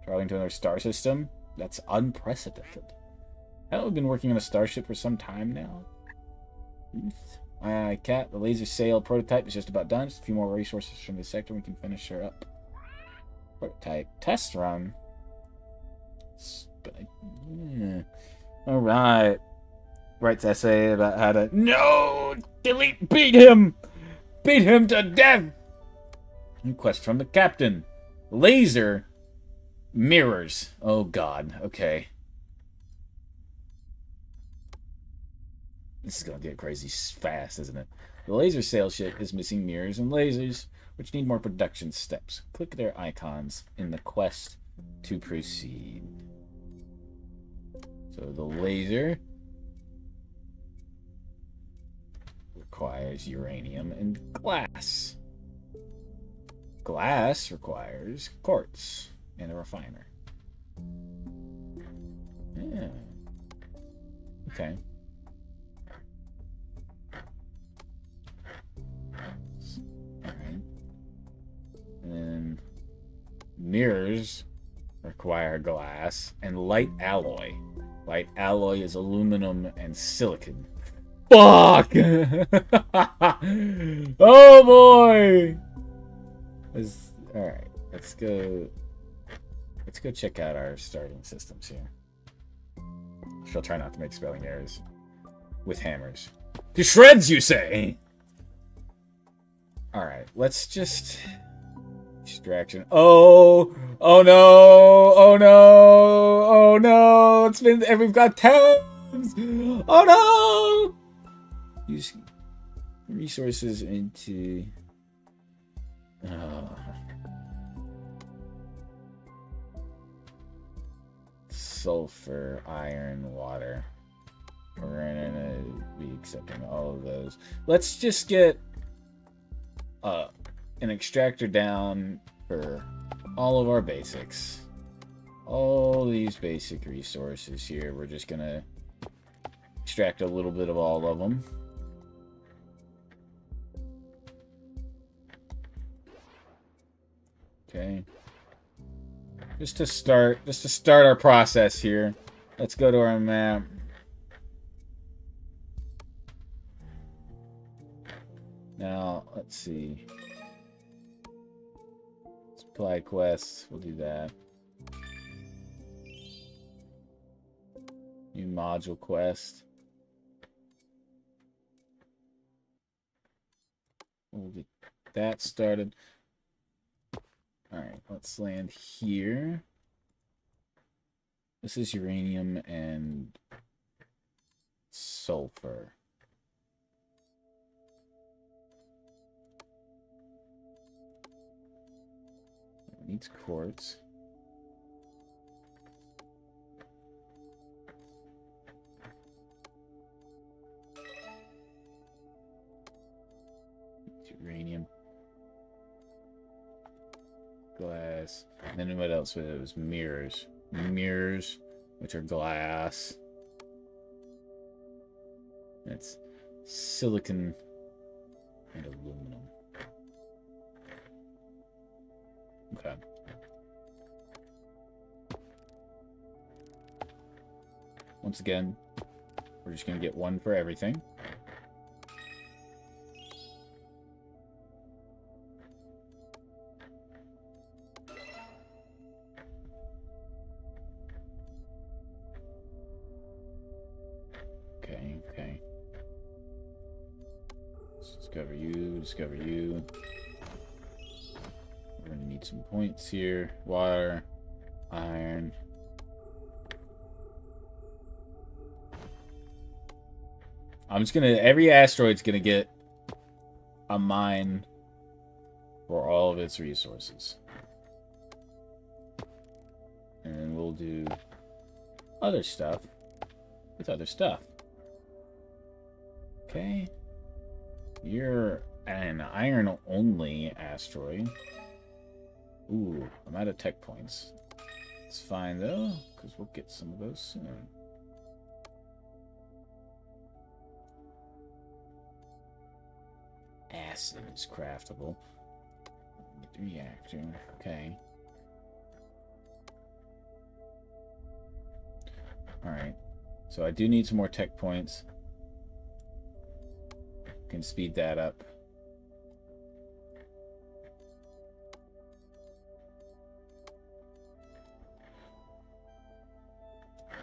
Traveling to another star system? That's unprecedented. Haven't we been working on a starship for some time now? Aye, Cat. The laser sail prototype is just about done. Just a few more resources from this sector. We can finish her up. Prototype. Test run. Alright. Writes essay about how to... No! Delete! Beat him! Beat him to death! Request from the captain. Laser. Mirrors. Oh, God. Okay. This is going to get crazy fast, isn't it? The laser sail ship is missing mirrors and lasers, which need more production steps. Click their icons in the quest to proceed. So the laser requires uranium and glass. Glass requires quartz and a refiner. Yeah. Okay. Alright. And then mirrors require glass and light alloy. Light alloy is aluminum and silicon. Fuck! Oh boy! Alright, let's go check out our starting systems here. She'll try not to make spelling errors. With hammers. To shreds, you say? Alright, let's just... Distraction. Oh! Oh no! Oh no! Oh no! It's been... And we've got tabs! Oh no! Use resources into... Sulfur, iron, water. We're gonna be accepting all of those. Let's just get an extractor down for all of our basics. All these basic resources here. We're just gonna extract a little bit of all of them. Okay. Just to start our process here. Let's go to our map. Now, let's see. Supply quests. We'll do that. New module quest. We'll get that started. Alright, let's land here. This is uranium and sulfur. It needs quartz. Uranium. Glass. And then what else was it? It was mirrors. Mirrors, which are glass. That's silicon and aluminum. Okay. Once again, we're just going to get one for everything. Okay. Let's discover you. We're going to need some points here. Water, iron. I'm just going to... Every asteroid's going to get a mine for all of its resources. And then we'll do other stuff with other stuff. Okay. You're an iron-only asteroid. Ooh, I'm out of tech points. It's fine, though, because we'll get some of those soon. Acid is craftable. Get the reactor. Okay. Alright. So I do need some more tech points. can speed that up.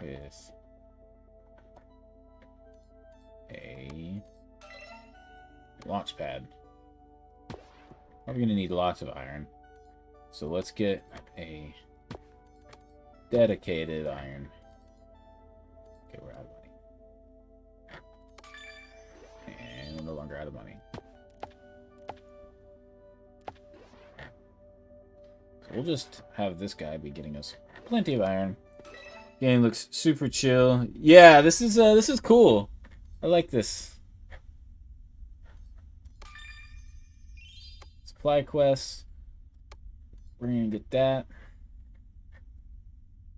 With a launch pad. Probably gonna need lots of iron. So let's get a dedicated iron. Okay, we're out of money. And we're no longer out of money. So we'll just have this guy be getting us plenty of iron. Game looks super chill. Yeah, this is cool. I like this. Supply quest. We're gonna get that.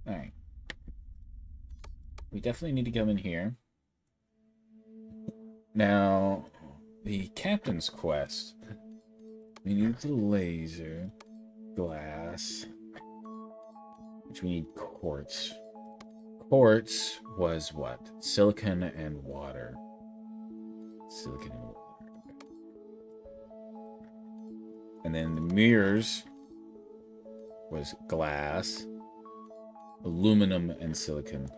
Alright. We definitely need to come in here. Now, the captain's quest. We need the laser glass, which we need quartz. Quartz was what? Silicon and water. Silicon and water. And then the mirrors was glass, aluminum, and silicon.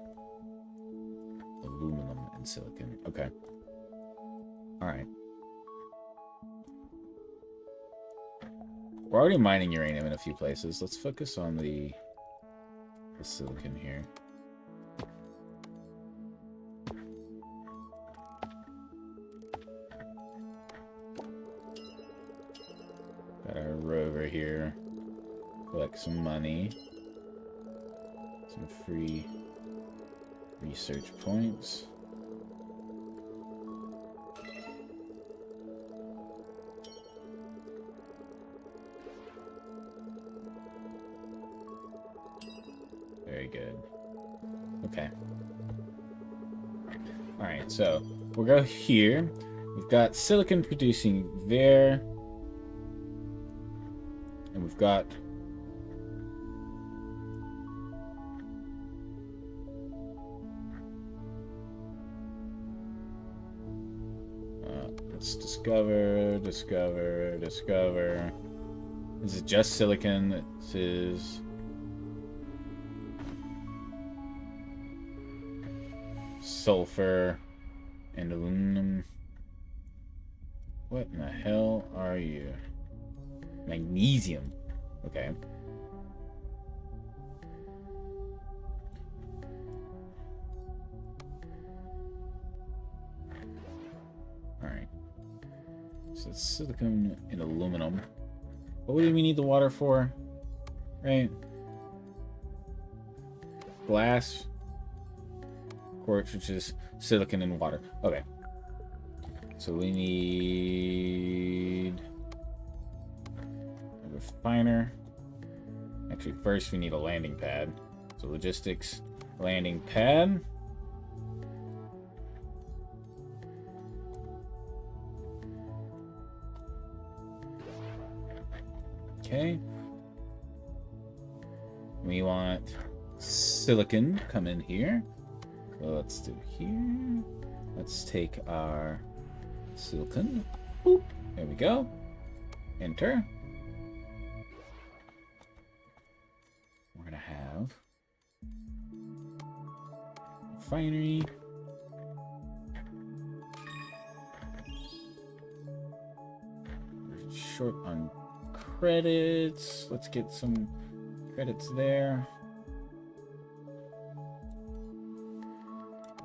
Aluminum and silicon. Okay. Alright. We're already mining uranium in a few places. Let's focus on the silicon here. Got our rover here. Collect some money. Some free research points. Very good. Okay. Alright, so we'll go here. We've got silicon producing there. And we've got let's discover. This is just silicon. This is sulfur and aluminum. What in the hell are you? Magnesium. Okay. Alright. So it's silicon and aluminum. What do we need the water for? Right? Glass. Quartz, which is silicon and water. Okay. So we need a refiner. Actually, first we need a landing pad. So logistics, landing pad. Okay. We want silicon come in here. So let's do here. Let's take our silicon. Boop. There we go. Enter. We're gonna have refinery. We're short on credits. Let's get some credits there.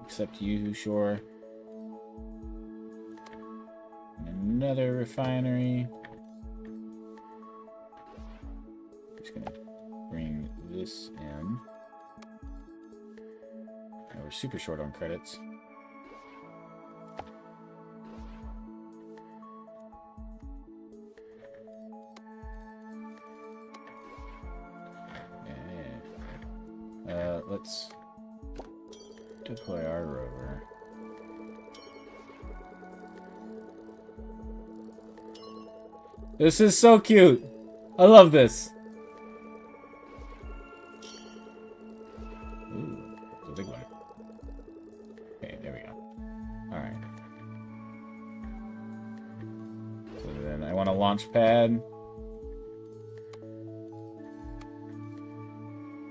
Except you, sure. And another refinery. Just gonna bring this in. Now we're super short on credits. Let's deploy our rover. This is so cute. I love this. Ooh, it's a big one. Okay, there we go. All right. launch pad.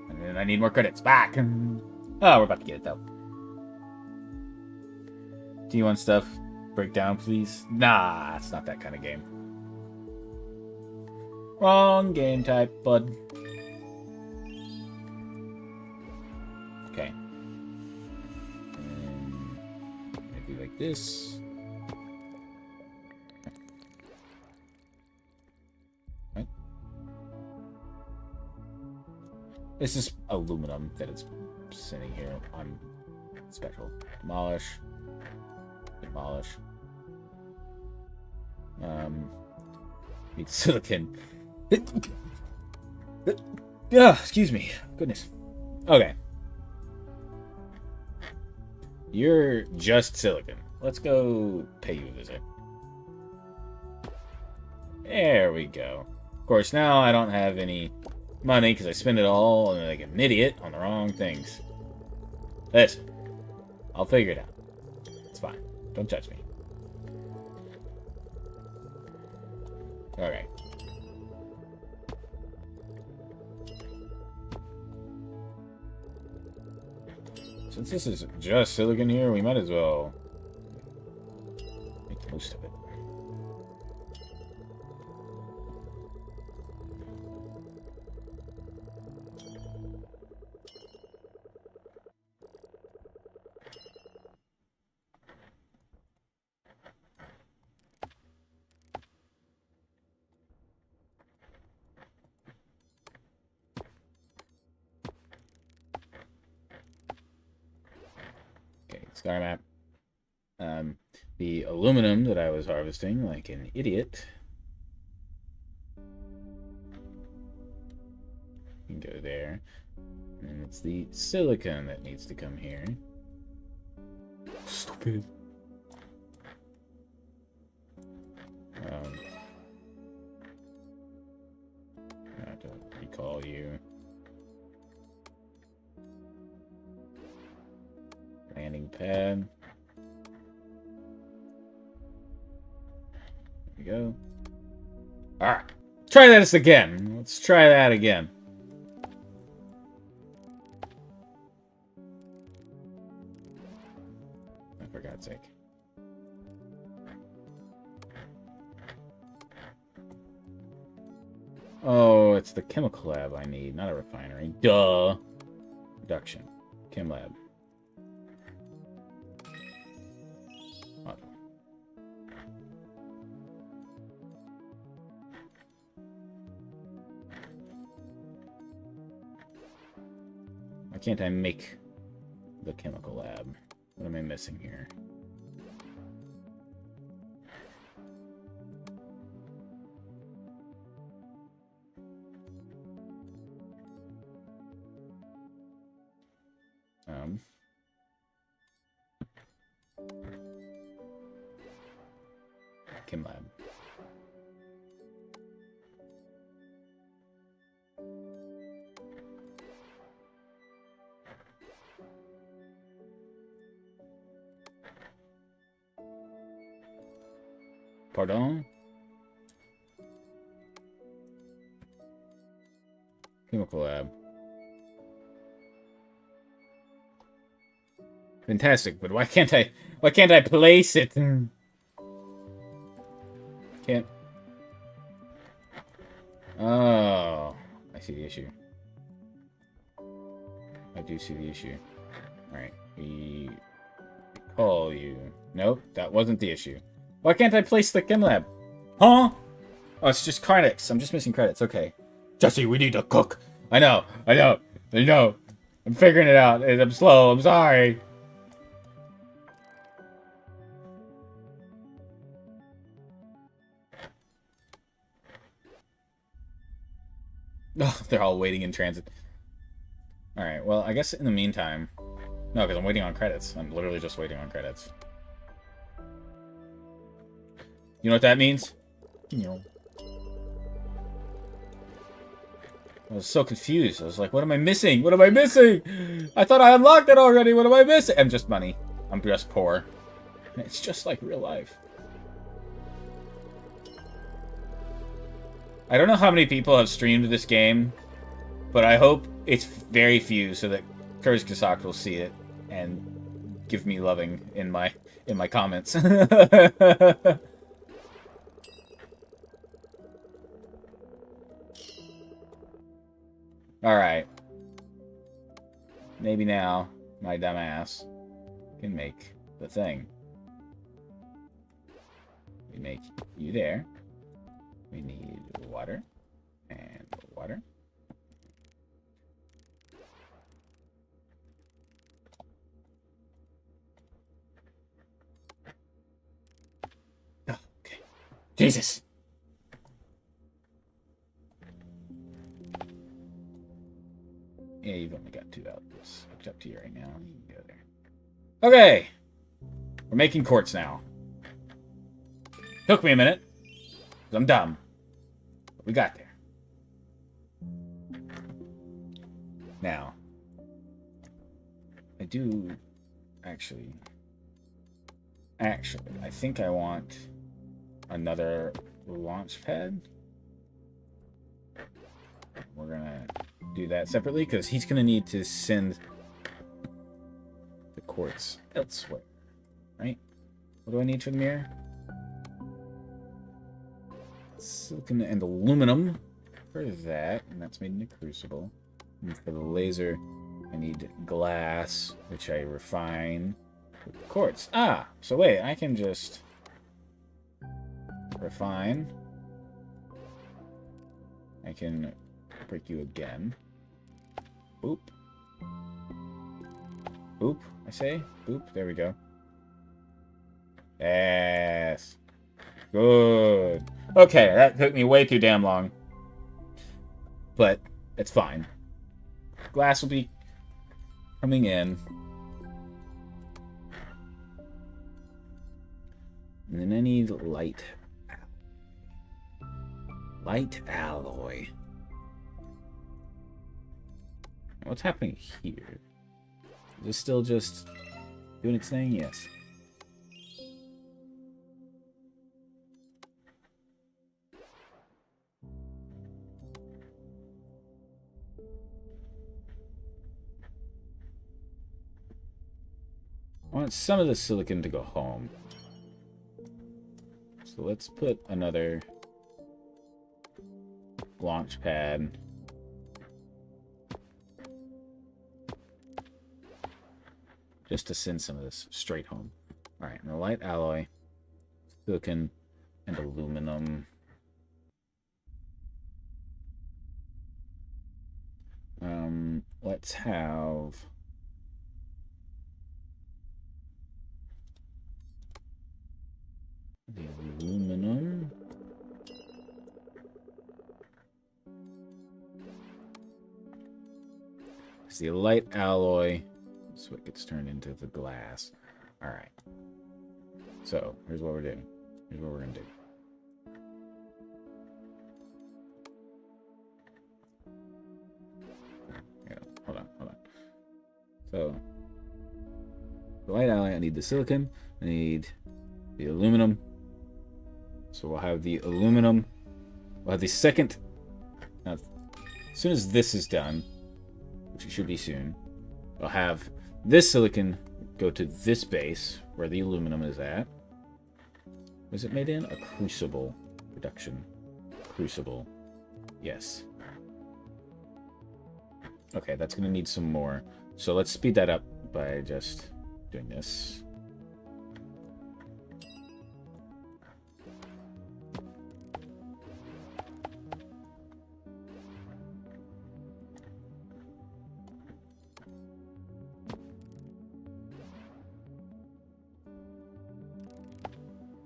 And then I need more credits. Back! Oh, we're about to get it, though. Do you want stuff? Breakdown, please? Nah, it's not that kind of game. Wrong game type, bud. Okay. And maybe like this. Right. This is aluminum that it's sitting here on special. Demolish. Demolish. Need silicon. Yeah, excuse me. Goodness. Okay. You're just silicon. Let's go pay you a visit. There we go. Of course, now I don't have any money because I spend it all like an idiot on the wrong things. Listen, I'll figure it out. It's fine. Don't judge me. Alright. Since this is just silicon here, we might as well make the most of it. Sky map. The aluminum that I was harvesting like an idiot. You can go there. And it's the silicon that needs to come here. Stupid. I have to recall you. Landing pad. There we go. Alright. Try this again. Let's try that again. Oh, for God's sake. Oh, it's the chemical lab I need, not a refinery. Duh. Production. Chem lab. Why can't I make the chemical lab? What am I missing here? Chem lab. Pardon? Chemical lab. Fantastic, but why can't I place it? Can't. Oh, I see the issue. I do see the issue. Alright, we call you. Nope, that wasn't the issue. Why can't I place the chem lab? Huh? Oh, it's just credits. I'm just missing credits. Okay. Jesse, we need to cook. I know. I'm figuring it out. I'm slow. I'm sorry. Oh, they're all waiting in transit. Alright, well, I guess in the meantime... No, because I'm waiting on credits. I'm literally just waiting on credits. You know what that means? No. I was so confused. I was like, what am I missing? What am I missing? I thought I unlocked it already. What am I missing? I'm just money. I'm just poor. It's just like real life. I don't know how many people have streamed this game, but I hope it's very few so that Courage Kasak will see it and give me loving in my comments. Alright. Maybe now, my dumb ass can make the thing. We make you there. We need water. And water. Oh, okay. Jesus! Yeah, you've only got 2 outputs hooked up to you right now. You can go there. Okay! We're making quartz now. Took me a minute. Because I'm dumb. But we got there. Now. I do... Actually, I think I want another launch pad. We're gonna do that separately because he's gonna need to send the quartz elsewhere, right? What do I need for the mirror? Silicon and aluminum for that, and that's made in a crucible. And for the laser, I need glass, which I refine with quartz. Ah, so wait, I can just refine. I can break you again. Boop. Boop, I say. Boop, there we go. Yes. Good. Okay, that took me way too damn long. But it's fine. Glass will be coming in. And then I need light. Light alloy. What's happening here? Is this still just doing its thing? Yes. I want some of the silicon to go home. So let's put another launch pad. Just to send some of this straight home. Alright, and the light alloy, silicon, and aluminum. Let's have the aluminum. It's the light alloy. So it gets turned into the glass. Alright. So, here's what we're doing. Here's what we're going to do. Yeah, hold on. So, the light alloy, I need the silicon. I need the aluminum. So we'll have the aluminum. We'll have the second. Now, as soon as this is done, which it should be soon, we'll have this silicon go to this base where the aluminum is at. Was it made in? A crucible production. Crucible. Yes. Okay, that's going to need some more. So let's speed that up by just doing this.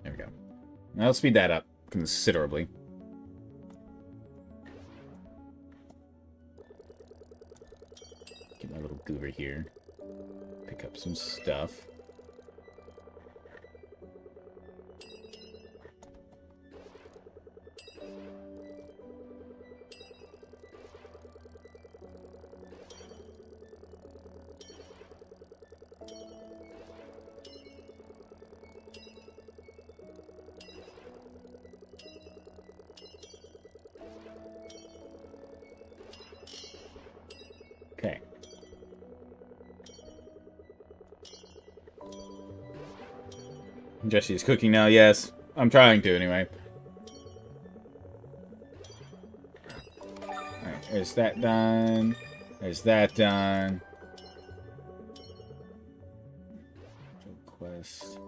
There we go. Now let's speed that up considerably. Get my little goober here. Pick up some stuff. Jesse's cooking now, yes. I'm trying to, anyway. Alright, there's that done. There's that done. Quest.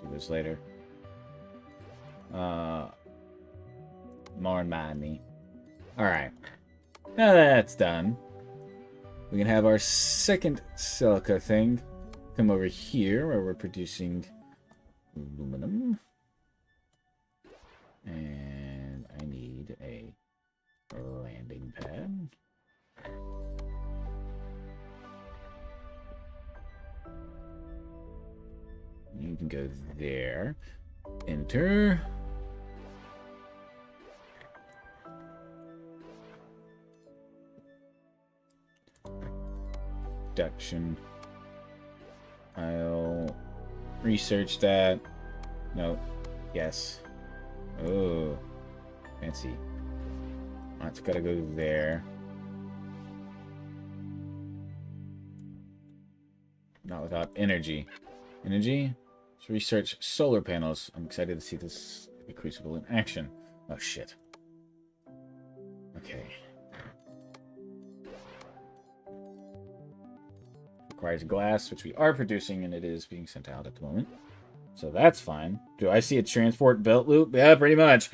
Do this later. More money. Alright. Now that's done, we can have our second silica thing come over here where we're producing aluminum. And I need a landing pad. You can go there. Enter. Production. I'll research that. No. Yes. Oh. Fancy. That's gotta go there. Not without energy. Energy? Let's research solar panels. I'm excited to see this crucible in action. Oh shit. Okay. Requires glass, which we are producing, and it is being sent out at the moment. So that's fine. Do I see a transport belt loop? Yeah, pretty much.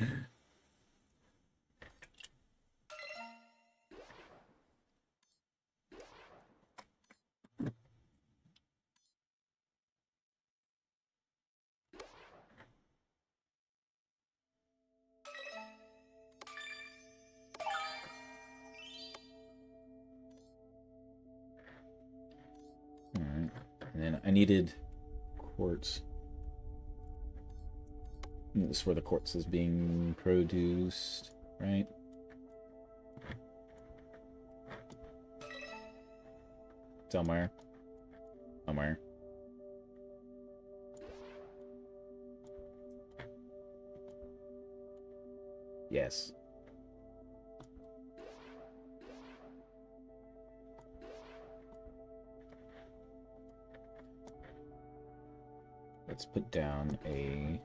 Alright. And then I needed quartz. And this is where the quartz is being produced, right? Somewhere. Somewhere. Yes. Let's put down a...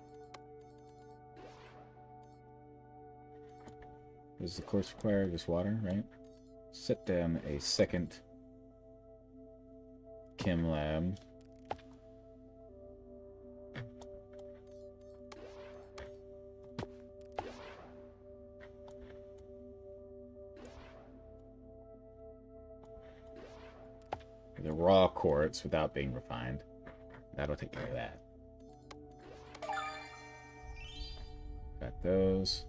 Does the course require just water, right? Set down a second chem lab. The raw quartz without being refined. That'll take care of that. Got those.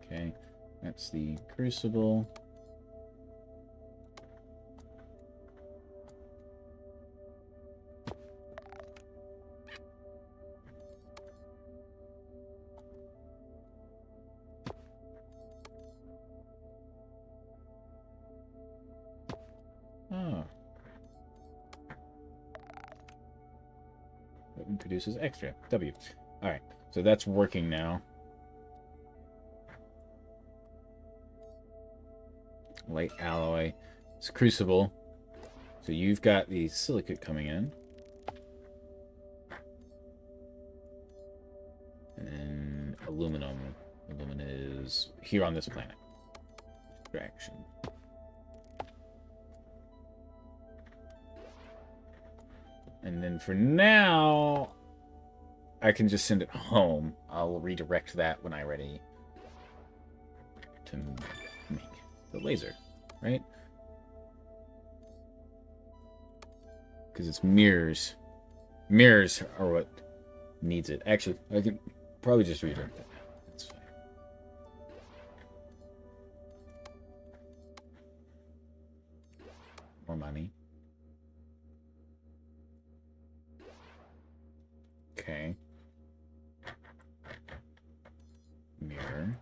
Okay, that's the crucible. Oh. That produces extra. W. Alright, so that's working now. Light alloy. It's crucible. So you've got the silicate coming in. And then aluminum. Aluminum is here on this planet. Extraction. And then for now, I can just send it home. I'll redirect that when I'm ready to make the laser, right? Because it's mirrors. Mirrors are what needs it. Actually, I can probably just redirect it now. That's fine. More money. Okay. Mirror.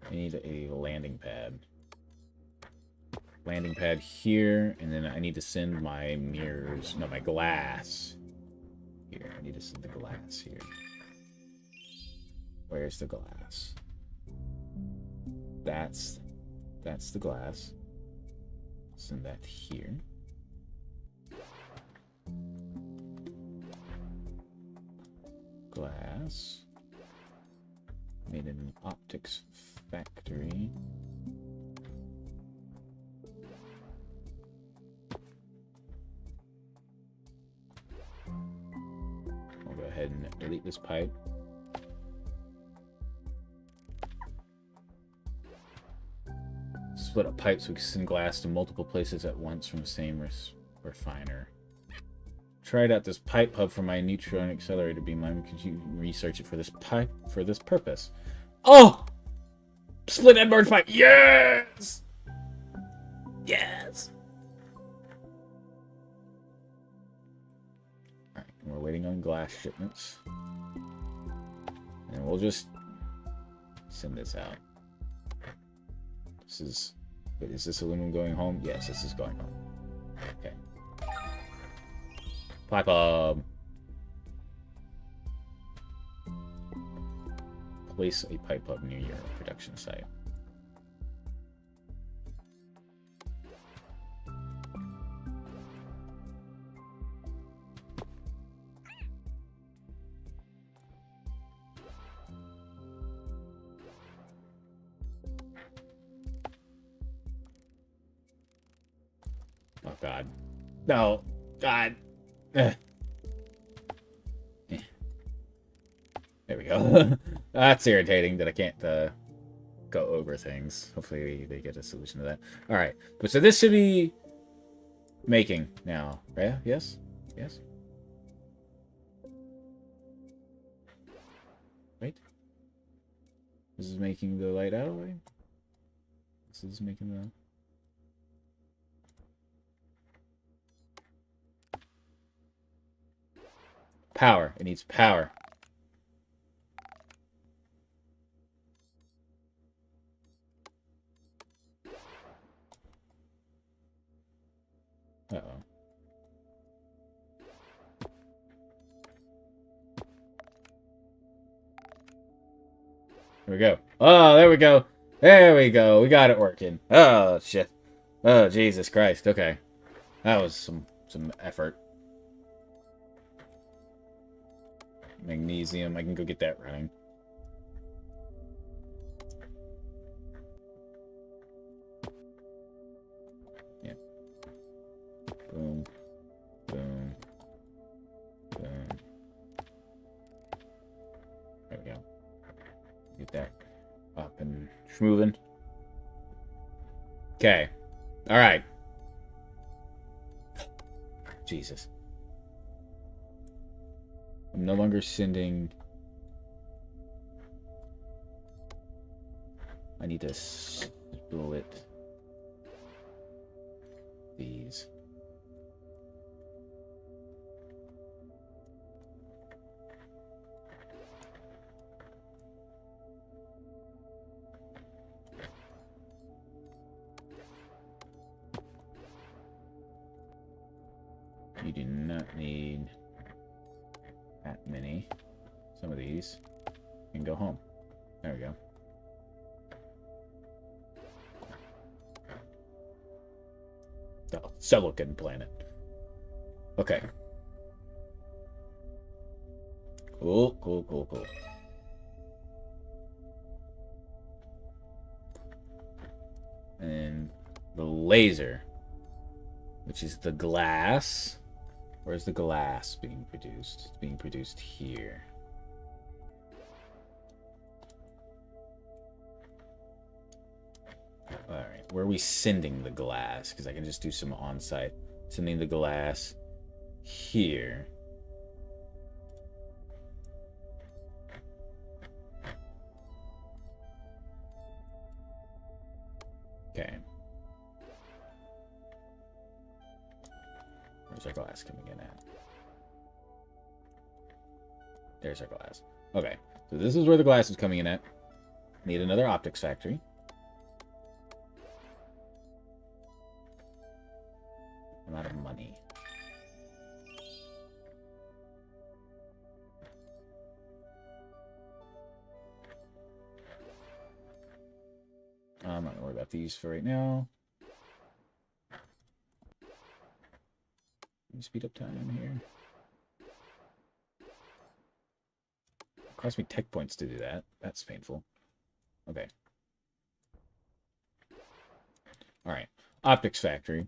I need a landing pad. Landing pad here, and then I need to send my mirrors. No, my glass. Here, I need to send the glass here. Where's the glass? that's the glass. Send that here. Glass. Made in an optics factory. I'll go ahead and delete this pipe. Split up pipes so we can send glass to multiple places at once from the same refiner. Tried out this pipe hub for my neutron accelerator beam. Could you research it for this pipe for this purpose? Oh! Split and merge pipe. Yes! Yes! Alright, we're waiting on glass shipments. And we'll just send this out. This is... Wait, is this aluminum going home? Yes, this is going home. Okay. Pipe hub. Place a pipe hub near your production site. Oh God. No. God. There we go. That's irritating that I can't go over things. Hopefully they get a solution to that. All right. But so this should be making now, right? Yes? Yes? Wait. This is making the light out away? This is making the... Power. It needs power. Uh-oh. There we go. Oh, there we go. There we go. We got it working. Oh, shit. Oh, Jesus Christ. Okay. That was some effort. Magnesium. I can go get that running. Yeah. Boom. Boom. Boom. There we go. Get that up and moving. Okay. All right. Jesus. I'm no longer sending... I need to split these. You do not need that many. Some of these can go home. There we go. Oh, silicon planet. Okay. Cool, cool, cool, cool. And the laser, which is the glass. Where's the glass being produced? It's being produced here. Alright, where are we sending the glass? Because I can just do some on-site. Sending the glass here. Okay. Where's our glass coming in at? There's our glass. Okay, so this is where the glass is coming in at. Need another optics factory. I'm out of money. I'm not gonna worry about these for right now. Speed up time here. Cost me tech points to do that. That's painful. Okay. Alright. Optics factory.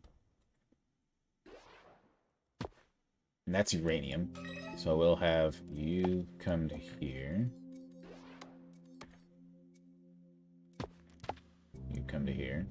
And that's uranium. So we'll have you come to here. You come to here.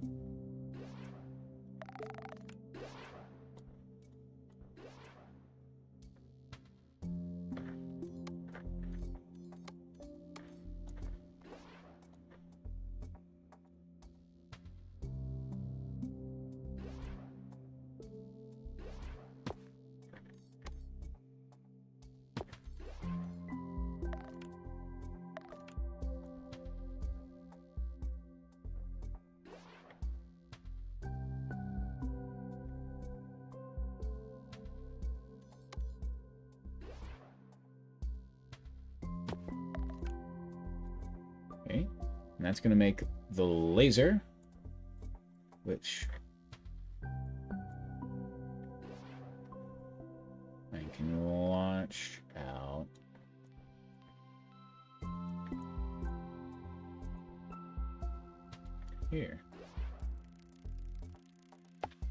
Okay. And that's going to make the laser, which I can launch out. Here.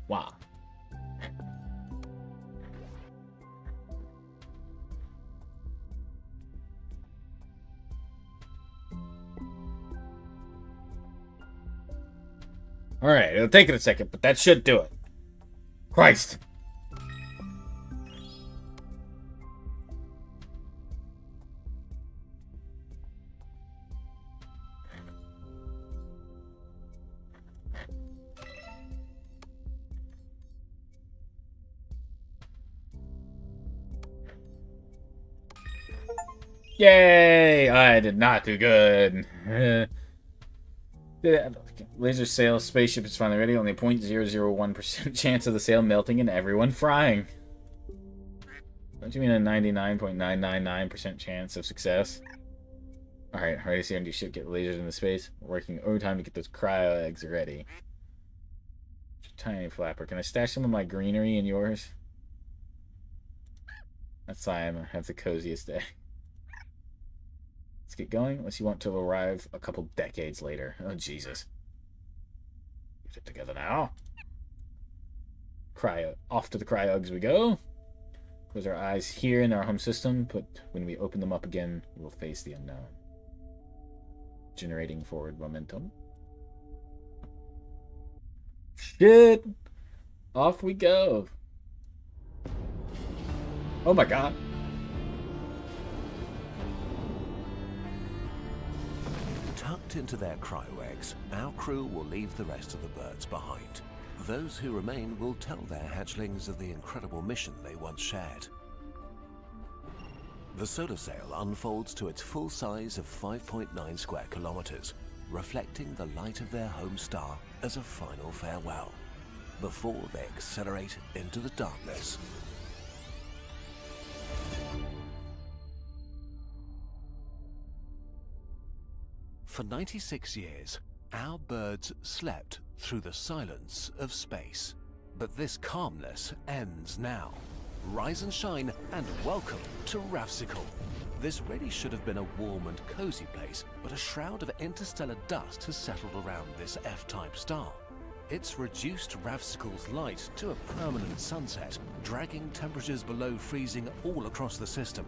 Wow. Alright, it'll take it a second, but that should do it. Christ. Yay! I did not do good. Laser sail spaceship is finally ready. Only 0.001% chance of the sail melting and everyone frying. Don't you mean a 99.999% chance of success? Alright, already see empty ship get lasers into space. Working overtime to get those cryo eggs ready. Tiny flapper. Can I stash some of my greenery in yours? That's why I have the coziest day. Let's get going, unless you want to arrive a couple decades later. Oh, Jesus. Get it together now. Cryo. Off to the cryogs we go. Close our eyes here in our home system, but when we open them up again, we'll face the unknown. Generating forward momentum. Shit! Off we go. Oh my god. Tucked into their cryo eggs, our crew will leave the rest of the birds behind. Those who remain will tell their hatchlings of the incredible mission they once shared. The solar sail unfolds to its full size of 5.9 square kilometers, reflecting the light of their home star as a final farewell, before they accelerate into the darkness. For 96 years, our birds slept through the silence of space. But this calmness ends now. Rise and shine, and welcome to Ravsicle. This really should have been a warm and cozy place, but a shroud of interstellar dust has settled around this F-type star. It's reduced Ravsicle's light to a permanent sunset, dragging temperatures below freezing all across the system.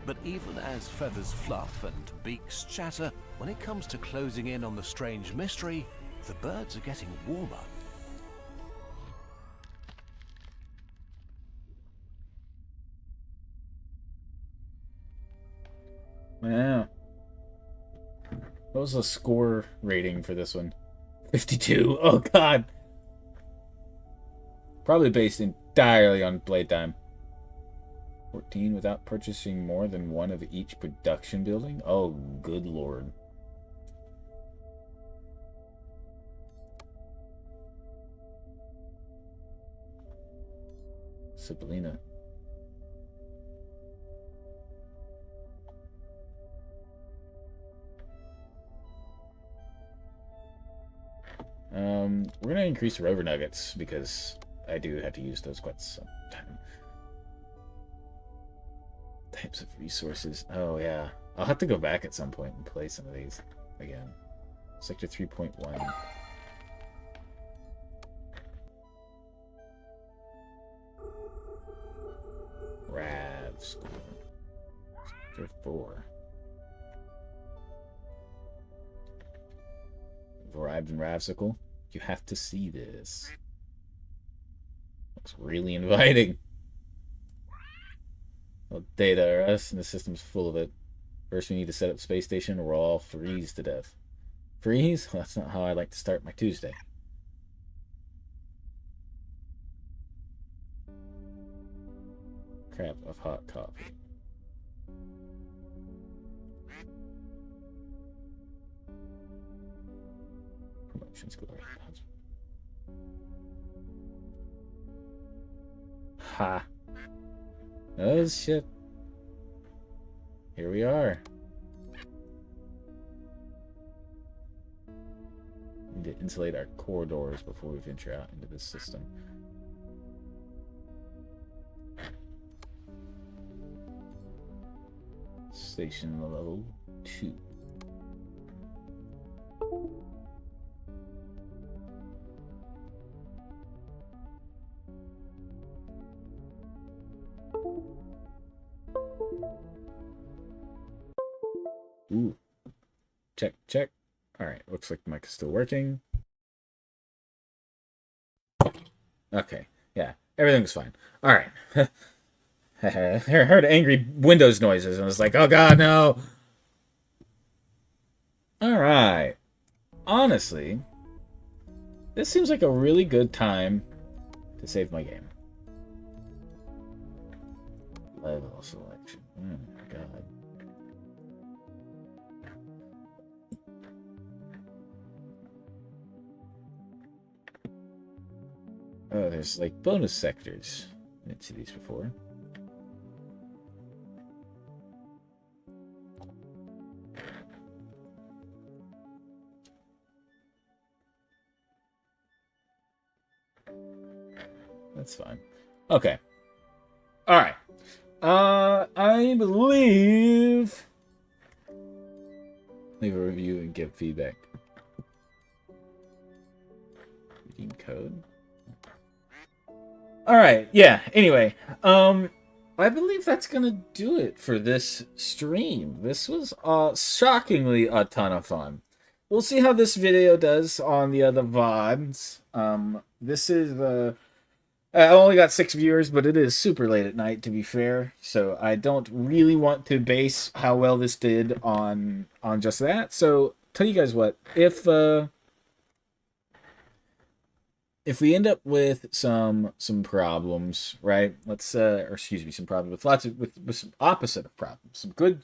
But even as feathers fluff and beaks chatter, when it comes to closing in on the strange mystery, the birds are getting warmer. Wow. What was the score rating for this one? 52. Oh god. Probably based entirely on playtime. 14 without purchasing more than one of each production building? Oh, good lord. Sabrina. We're gonna increase rover nuggets because I do have to use those quite some time. Types of resources. Oh yeah, I'll have to go back at some point and play some of these again. Sector 3.1. Rav School. Sector 4. We've arrived in Ravsicle. You have to see this. Looks really inviting. Well, data are us, and the system's full of it. First, we need to set up space station, or we'll all freeze to death. Freeze? Well, that's not how I like to start my Tuesday. Crap of hot coffee. Promotions glory. Ha! Oh shit. Here we are. We need to insulate our corridors before we venture out into this system. Station level 2. Ooh. Check, check. Alright, looks like the mic is still working. Okay, yeah, everything's fine. Alright. I heard angry Windows noises and I was like, oh god, no! Alright. Honestly, this seems like a really good time to save my game. Level selection. Oh my god. Oh, there's like bonus sectors. I didn't see these before. That's fine. Okay. Alright. I believe... Leave a review and give feedback. Redeem code. Alright, yeah, anyway. I believe that's gonna do it for this stream. This was shockingly a ton of fun. We'll see how this video does on the other VODs. This is I only got 6 viewers, but it is super late at night, to be fair. So I don't really want to base how well this did on just that. So tell you guys what, if we end up with some problems, right? Let's or excuse me, some problems with lots of with some opposite of problems, some good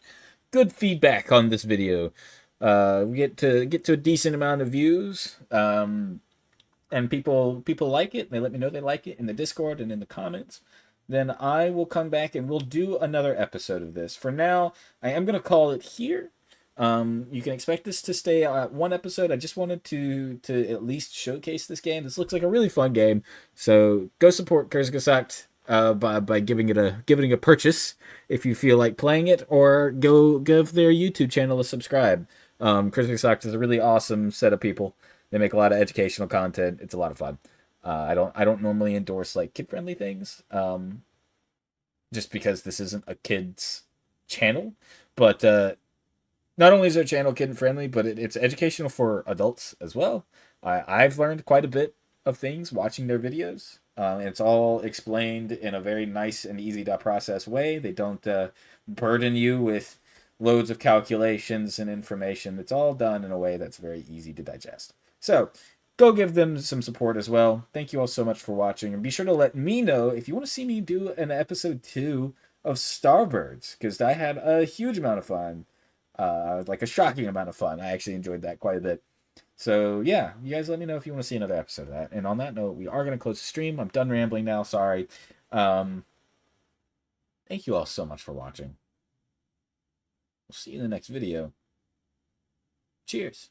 feedback on this video. We get to a decent amount of views. And people like it, and they let me know they like it in the Discord and in the comments, then I will come back and we'll do another episode of this. For now, I am going to call it here. You can expect this to stay at one episode. I just wanted to at least showcase this game. This looks like a really fun game, so go support Kurzgesagt by giving it a purchase if you feel like playing it, or go give their YouTube channel a subscribe. Kurzgesagt is a really awesome set of people. They make a lot of educational content. It's a lot of fun. I don't normally endorse like kid-friendly things, just because this isn't a kids channel. But not only is their channel kid-friendly, but it's educational for adults as well. I've learned quite a bit of things watching their videos. It's all explained in a very nice and easy to process way. They don't burden you with loads of calculations and information. It's all done in a way that's very easy to digest. So, go give them some support as well. Thank you all so much for watching. And be sure to let me know if you want to see me do an episode 2 of Starbirds, because I had a huge amount of fun. Like a shocking amount of fun. I actually enjoyed that quite a bit. So, yeah, you guys let me know if you want to see another episode of that. And on that note, we are going to close the stream. I'm done rambling now. Sorry. Thank you all so much for watching. We'll see you in the next video. Cheers.